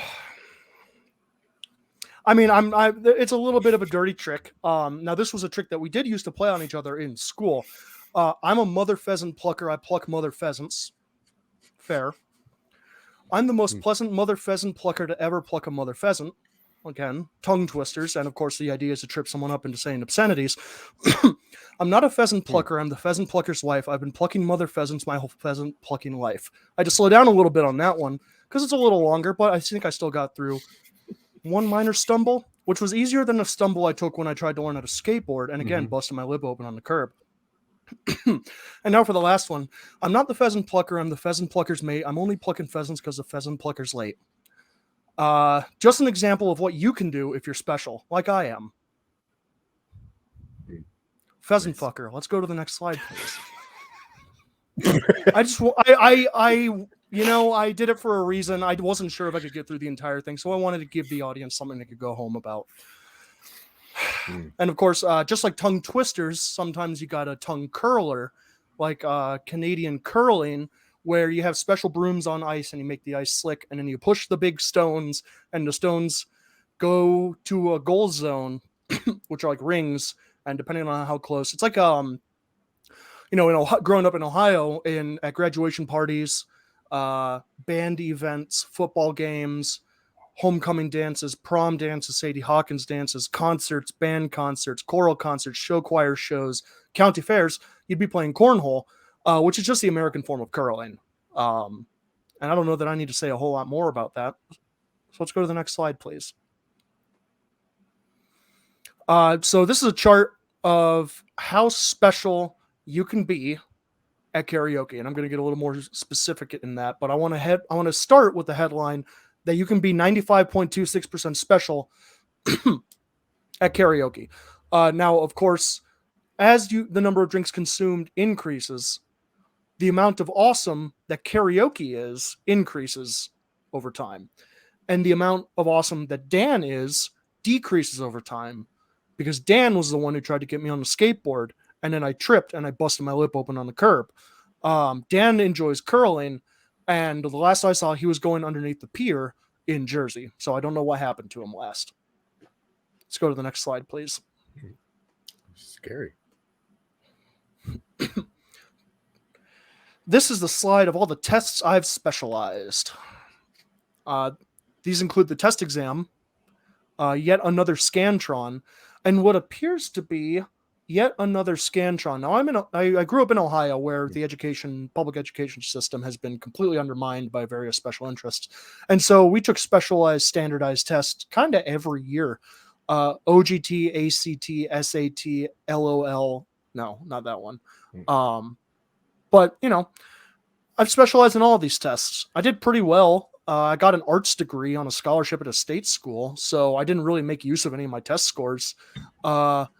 Speaker 4: it's a little bit of a dirty trick. Now, this was a trick that we did used to play on each other in school. I'm a mother pheasant plucker. I pluck mother pheasants. Fair. I'm the most pleasant mother pheasant plucker to ever pluck a mother pheasant. Again, tongue twisters. And of course, the idea is to trip someone up into saying obscenities. I'm not a pheasant plucker. I'm the pheasant plucker's wife. I've been plucking mother pheasants my whole pheasant plucking life. I had to slow down a little bit on that one because it's a little longer, but I think I still got through one minor stumble, which was easier than a stumble I took when I tried to learn how to skateboard, and again, busted my lip open on the curb. And now for the last one. I'm not the pheasant plucker, I'm the pheasant plucker's mate. I'm only plucking pheasants because the pheasant plucker's late. Just an example of what you can do if you're special, like I am. Pheasant fucker. Let's go to the next slide, please. I did it for a reason. I wasn't sure if I could get through the entire thing, so I wanted to give the audience something they could go home about. And of course, just like tongue twisters, sometimes you got a tongue curler, like Canadian curling, where you have special brooms on ice and you make the ice slick, and then you push the big stones, and the stones go to a goal zone, which are like rings, and depending on how close, it's like growing up in Ohio, at graduation parties, band events, football games, homecoming dances, prom dances, Sadie Hawkins dances, concerts, band concerts, choral concerts, show choir shows, county fairs, you'd be playing cornhole, which is just the American form of curling. And I don't know that I need to say a whole lot more about that. So let's go to the next slide, please. So this is a chart of how special you can be at karaoke, and I'm going to get a little more specific in that, but I want to start with the headline that you can be 95.26% special at karaoke. Now, of course, as the number of drinks consumed increases, the amount of awesome that karaoke is increases over time, and the amount of awesome that Dan is decreases over time, because Dan was the one who tried to get me on the skateboard, and then I tripped and I busted my lip open on the curb. Dan enjoys curling, and the last I saw, he was going underneath the pier in Jersey. So I don't know what happened to him last. Let's go to the next slide, please.
Speaker 3: Scary.
Speaker 4: This is the slide of all the tests I've specialized. These include the test exam, yet another Scantron, and what appears to be yet another Scantron. Now, I grew up in Ohio, where the public education system has been completely undermined by various special interests, and so we took specialized, standardized tests kind of every year. OGT, ACT, SAT, LOL. No, not that one. But I've specialized in all of these tests. I did pretty well. I got an arts degree on a scholarship at a state school, so I didn't really make use of any of my test scores. But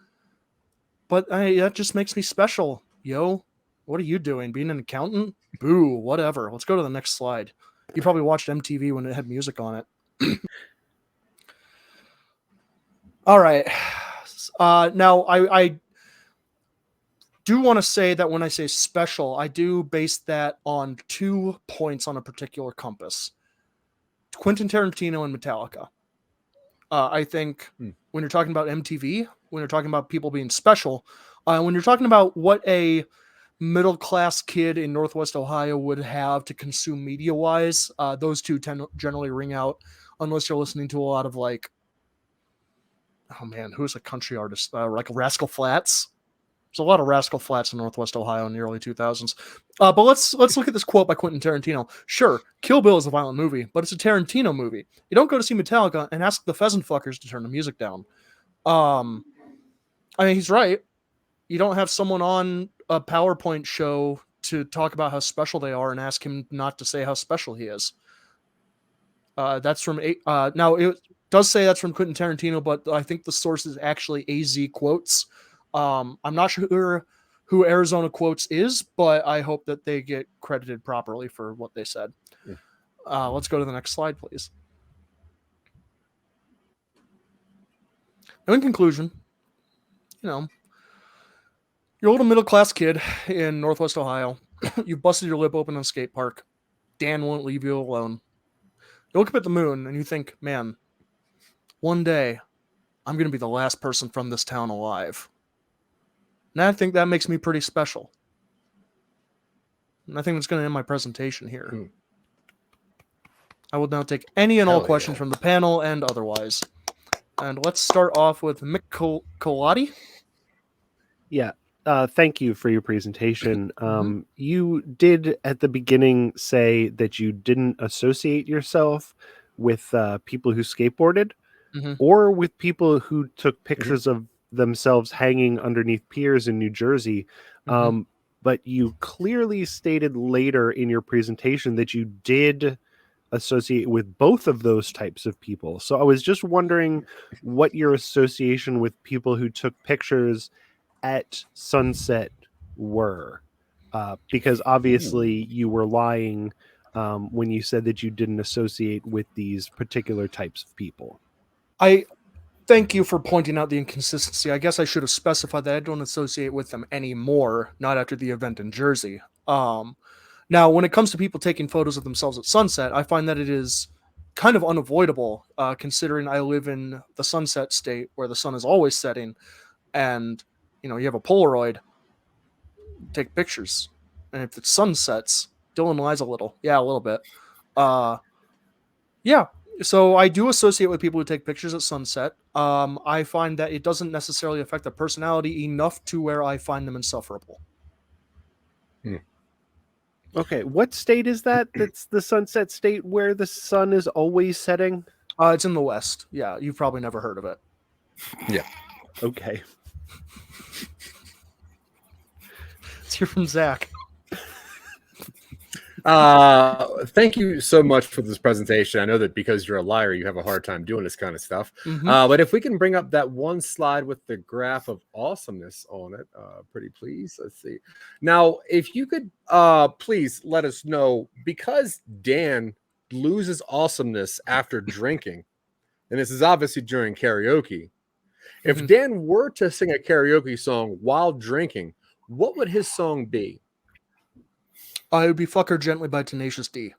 Speaker 4: that just makes me special. Yo, what are you doing? Being an accountant? Boo, whatever. Let's go to the next slide. You probably watched MTV when it had music on it. All right. Now, I do want to say that when I say special, I do base that on 2 points on a particular compass. Quentin Tarantino and Metallica. I think when you're talking about MTV, when you're talking about people being special, when you're talking about what a middle-class kid in Northwest Ohio would have to consume media-wise, those two generally ring out, unless you're listening to a lot of like, oh man, who's a country artist? Like Rascal Flatts. There's a lot of Rascal Flatts in Northwest Ohio in the early 2000s. But let's look at this quote by Quentin Tarantino. Sure, Kill Bill is a violent movie, but it's a Tarantino movie. You don't go to see Metallica and ask the pheasant fuckers to turn the music down. I mean, he's right. You don't have someone on a PowerPoint show to talk about how special they are and ask him not to say how special he is. That's from now it does say that's from Quentin Tarantino, but I think the source is actually AZ Quotes. I'm not sure who Arizona Quotes is, but I hope that they get credited properly for what they said. Let's go to the next slide, please. In conclusion, you're a little middle-class kid in Northwest Ohio. You busted your lip open in a skate park. Dan won't leave you alone. You look up at the moon and you think, man, one day I'm going to be the last person from this town alive. And I think that makes me pretty special. And I think that's going to end my presentation here. I will now take any and all questions from the panel and otherwise. And let's start off with Melotti.
Speaker 1: Yeah. Thank you for your presentation. You did at the beginning say that you didn't associate yourself with people who skateboarded or with people who took pictures of themselves hanging underneath piers in New Jersey. But you clearly stated later in your presentation that you did associate with both of those types of people. So I was just wondering what your association with people who took pictures at sunset were, because obviously you were lying when you said that you didn't associate with these particular types of people.
Speaker 4: I thank you for pointing out the inconsistency. I guess I should have specified that I don't associate with them anymore, not after the event in Jersey. Now, when it comes to people taking photos of themselves at sunset, I find that it is kind of unavoidable, considering I live in the sunset state where the sun is always setting, and you have a Polaroid, take pictures. And if the sun sets, Dylan lies a little. Yeah, a little bit. Yeah. So I do associate with people who take pictures at sunset. I find that it doesn't necessarily affect their personality enough to where I find them insufferable.
Speaker 1: Okay. What state is that? That's the sunset state where the sun is always setting?
Speaker 4: It's in the West. Yeah. You've probably never heard of it.
Speaker 3: Yeah.
Speaker 1: Okay.
Speaker 4: Let's hear from Zach.
Speaker 3: Thank you so much for this presentation. I know that because you're a liar, you have a hard time doing this kind of stuff. But if we can bring up that one slide with the graph of awesomeness on it, pretty please. Let's see. Now, if you could please let us know, because Dan loses awesomeness after drinking, and this is obviously during karaoke. If Dan were to sing a karaoke song while drinking, what would his song be?
Speaker 4: It would be "Fuck Her Gently" by Tenacious D.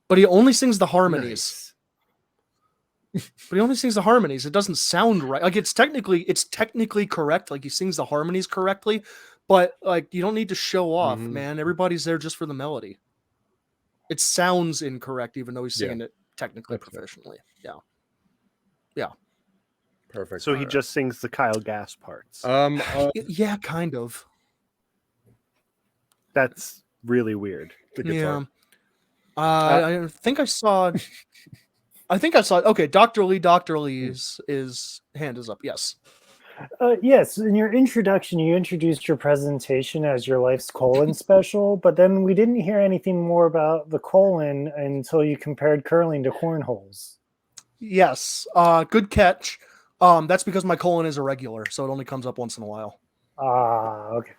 Speaker 4: But he only sings the harmonies. Nice. But he only sings the harmonies. It doesn't sound right. Like it's technically correct. Like he sings the harmonies correctly, but like you don't need to show off,
Speaker 3: Mhm.
Speaker 4: man. Everybody's there just for the melody. It sounds incorrect, even though he's singing it technically
Speaker 3: That's fair.
Speaker 4: proficiently.
Speaker 3: Perfect.
Speaker 1: So he just sings the Kyle Gass parts.
Speaker 4: Yeah, kind of.
Speaker 1: That's really weird.
Speaker 3: the guitar.
Speaker 4: I think I saw. Okay, Dr. Lee's hand is up. Yes.
Speaker 5: Yes, in your introduction, you introduced your presentation as your life's colon special, but then we didn't hear anything more about the colon until you compared curling to cornholes.
Speaker 4: Yes. Good catch. That's because my colon is irregular, so it only comes up once in a while.
Speaker 5: Okay.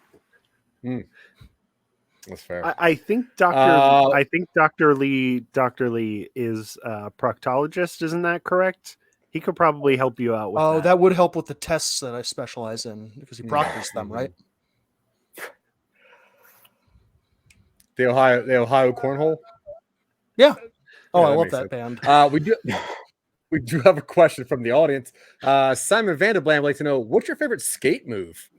Speaker 3: That's fair.
Speaker 1: I think Dr. Lee is a proctologist. Isn't that correct? He could probably help you out with
Speaker 4: that would help with the tests that I specialize in because he proctors them, right?
Speaker 3: The Ohio Cornhole.
Speaker 4: Yeah. Oh,
Speaker 3: Yeah,
Speaker 4: I
Speaker 3: that
Speaker 4: love
Speaker 3: makes
Speaker 4: that
Speaker 3: sense.
Speaker 4: band.
Speaker 3: We do have a question from the audience. Simon Vanderblam would like to know, what's your favorite skate move?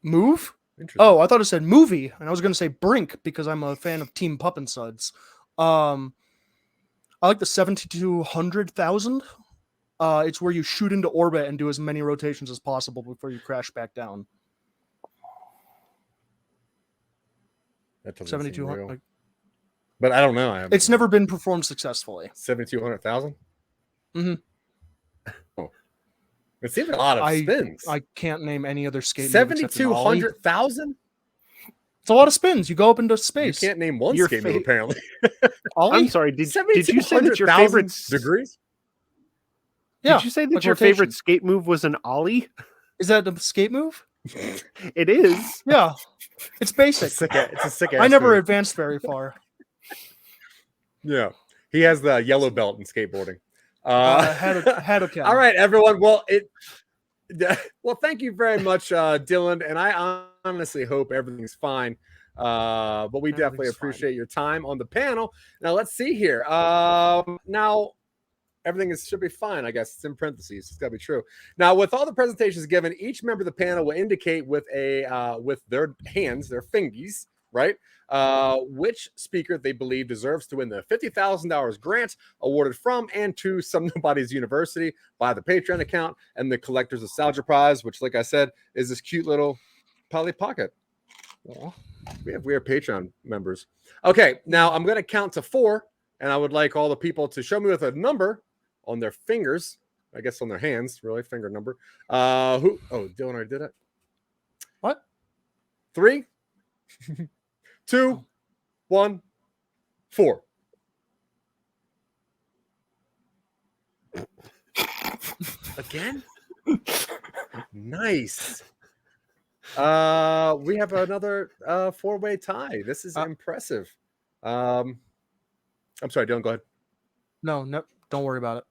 Speaker 4: Move?
Speaker 3: Interesting.
Speaker 4: Oh, I thought it said movie, and I was going to say Brink because I'm a fan of Team Pup and Suds. I like the 7200,000. It's where you shoot into orbit and do as many rotations as possible before you crash back down.
Speaker 3: That doesn't seem
Speaker 4: 7200.
Speaker 3: real. But I don't know.
Speaker 4: It's never been performed successfully.
Speaker 3: 7,200,000.
Speaker 4: Mhm.
Speaker 3: Oh, it seems like a lot of spins.
Speaker 4: I can't name any other skate.
Speaker 3: 7,200,000.
Speaker 4: It's a lot of spins. You go up into space.
Speaker 3: You can't name one
Speaker 1: Your
Speaker 3: skate move apparently.
Speaker 1: I'm sorry. Did you say that your favorite
Speaker 3: degrees?
Speaker 4: Yeah.
Speaker 1: Did you say that
Speaker 4: like
Speaker 1: your
Speaker 4: rotation.
Speaker 1: favorite skate move was an ollie?
Speaker 4: Is that a skate move?
Speaker 1: It is.
Speaker 4: Yeah. It's basic.
Speaker 3: It's a sick.
Speaker 4: I never advanced very far.
Speaker 3: Yeah, he has the yellow belt in skateboarding.
Speaker 4: Had a
Speaker 3: All right, everyone. Well, thank you very much, Dylan. And I honestly hope everything's fine. But we definitely appreciate your time on the panel. Now let's see here. Now everything should be fine. I guess it's in parentheses. It's got to be true. Now, with all the presentations given, each member of the panel will indicate with their hands, their fingies, right? Which speaker they believe deserves to win the $50,000 grant awarded from and to Some Nobodies University by the Patreon account and the Collector's Nostalgia Prize, which, like I said, is this cute little Polly Pocket. Aww. We are Patreon members. Okay, now I'm going to count to 4, and I would like all the people to show me with a number on their fingers. I guess on their hands, really, finger number. Dylan already did it.
Speaker 4: What?
Speaker 3: 3, 2, 1, 4. Again? Nice. We have another 4-way tie. This is impressive. I'm sorry, Dylan, go ahead.
Speaker 4: No, don't worry about it.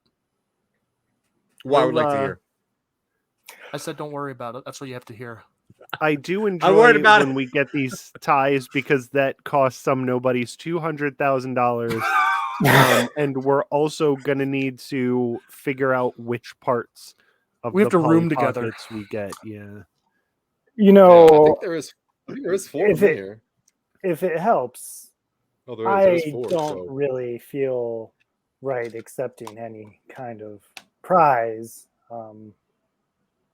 Speaker 3: Well, I would like to hear.
Speaker 4: I said don't worry about it. That's what you have to hear.
Speaker 1: I do enjoy when we get these ties because that costs Some Nobodies $200,000. And we're also going to need to figure out which parts of
Speaker 4: we have to
Speaker 1: Polly
Speaker 4: room together.
Speaker 1: Pockets we get. Yeah.
Speaker 5: You know,
Speaker 3: I think there is 4 here.
Speaker 5: If it helps,
Speaker 3: there is 4,
Speaker 5: don't really feel right accepting any kind of prize.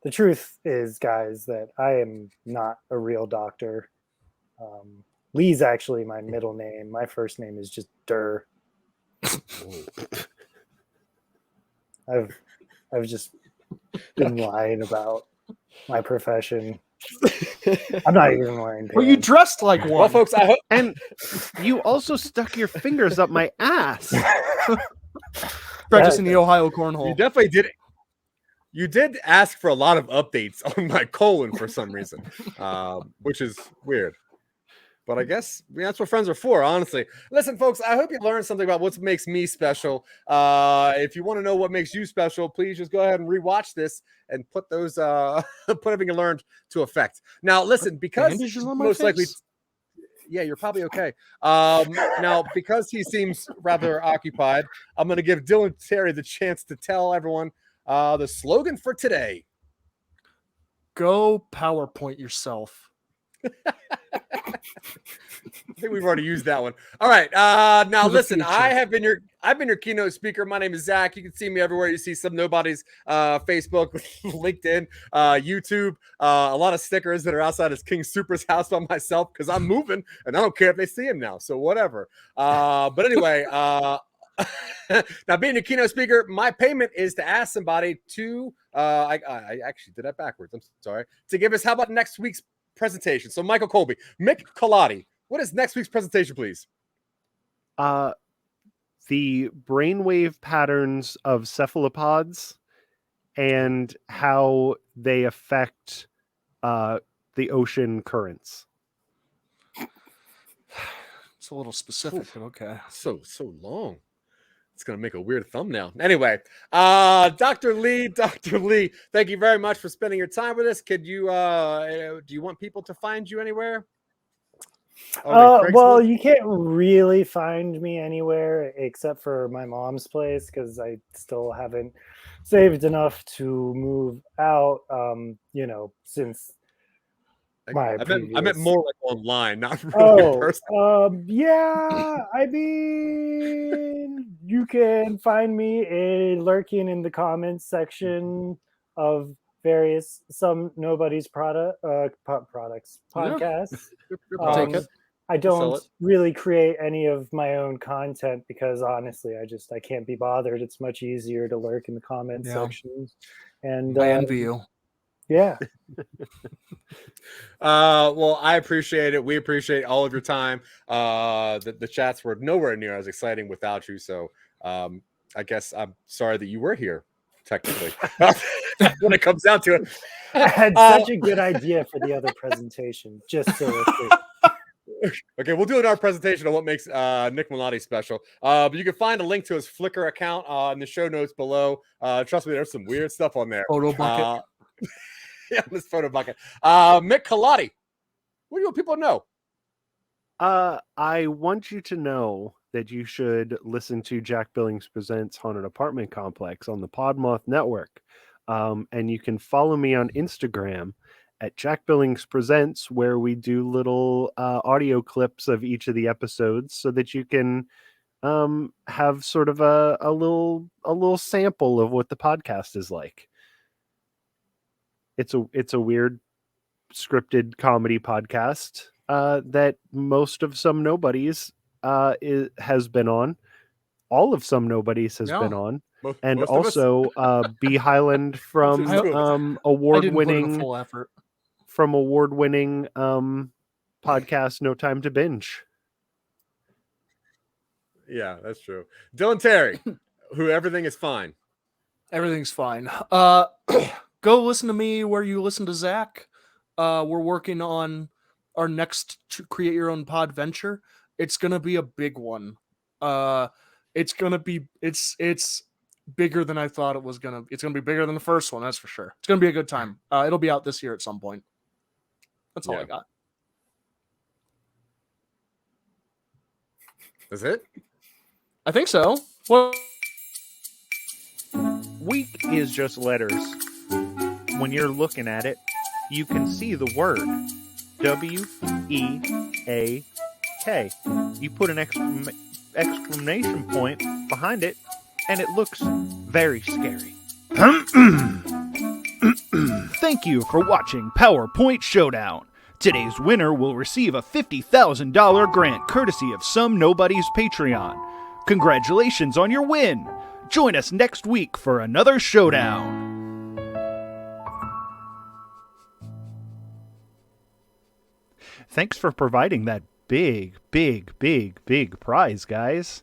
Speaker 5: The truth is, guys, that I am not a real doctor. Lee's actually my middle name. My first name is just Durr. I've just been lying about my profession. I'm not even wearing pants.
Speaker 4: Well, you dressed like one.
Speaker 3: Well, folks, I hope.
Speaker 1: And you also stuck your fingers up my ass.
Speaker 4: Practicing the Ohio cornhole.
Speaker 3: You definitely did it. You did ask for a lot of updates on my colon for some reason, which is weird. But I guess that's what friends are for, honestly. Listen, folks, I hope you learned something about what makes me special. If you want to know what makes you special, please just go ahead and rewatch this and put those put everything you learned to effect. Now, listen, because most likely, yeah, you're probably okay. Now, because he seems rather occupied, I'm going to give Dylan Terry the chance to tell everyone the slogan for today.
Speaker 4: Go PowerPoint yourself.
Speaker 3: I think we've already used that one. All right. Now
Speaker 4: For the
Speaker 3: listen,
Speaker 4: future.
Speaker 3: I've been your keynote speaker. My name is Zach. You can see me everywhere. You see Some Nobodies, Facebook, LinkedIn, YouTube, a lot of stickers that are outside of King Super's house by myself because I'm moving and I don't care if they see him now. So whatever. But anyway, now being a keynote speaker, my payment is to ask somebody to I actually did that backwards. I'm sorry. To give us how about next week's presentation. So Michael Colby, Mick Melotti, what is next week's presentation, please?
Speaker 1: The brainwave patterns of cephalopods and how they affect the ocean currents.
Speaker 4: It's a little specific, but okay.
Speaker 3: So long. It's gonna make a weird thumbnail. Anyway, Dr. Lee, thank you very much for spending your time with us. Could you do you want people to find you anywhere?
Speaker 5: Well, you can't really find me anywhere except for my mom's place because I still haven't saved enough to move out. Since
Speaker 3: I meant more like online, not really in person.
Speaker 5: Yeah. I mean, you can find me lurking in the comments section of various Some Nobodies podcasts.
Speaker 4: Take it.
Speaker 5: I don't really create any of my own content because honestly, I can't be bothered. It's much easier to lurk in the comments sections. And
Speaker 4: I envy you.
Speaker 5: Yeah.
Speaker 3: Well, I appreciate it. We appreciate all of your time. The chats were nowhere near as exciting without you. So I guess I'm sorry that you were here, technically. When it comes down to it.
Speaker 5: I had such a good idea for the other presentation, just so
Speaker 3: okay, we'll do another presentation on what makes Nick Melotti special. But you can find a link to his FLICKR account in the show notes below. Trust me, there's some weird stuff on there.
Speaker 4: Photo bucket.
Speaker 3: Yeah, this photo bucket. Mick Melotti, what do you want people to know?
Speaker 1: I want you to know that you should listen to Jack Billings Presents Haunted Apartment Complex on the Podmoth Network. And you can follow me on Instagram at Jack Billings Presents, where we do little audio clips of each of the episodes so that you can have sort of a little sample of what the podcast is like. It's a weird scripted comedy podcast that most of Some Nobodies has been on. All of Some Nobodies has been on. And
Speaker 3: most
Speaker 1: also B. Highland from award-winning podcast No Time to Binge.
Speaker 3: Yeah, that's true. Dylan Terry, who everything is fine.
Speaker 4: Everything's fine. Go listen to me where you listen to Zach. We're working on our next create your own pod venture. It's gonna be a big one. It's bigger than I thought it was gonna. It's gonna be bigger than the first one, that's for sure. It's gonna be a good time. It'll be out this year at some point. That's all I got.
Speaker 3: That's it?
Speaker 4: I think so. Well,
Speaker 7: week is just letters. When you're looking at it, you can see the word W-E-A-K. You put an exclamation point behind it, and it looks very scary.
Speaker 8: Thank you for watching PowerPoint Showdown. Today's winner will receive a $50,000 grant courtesy of Some Nobodies Patreon. Congratulations on your win! Join us next week for another showdown. Thanks for providing that big prize, guys.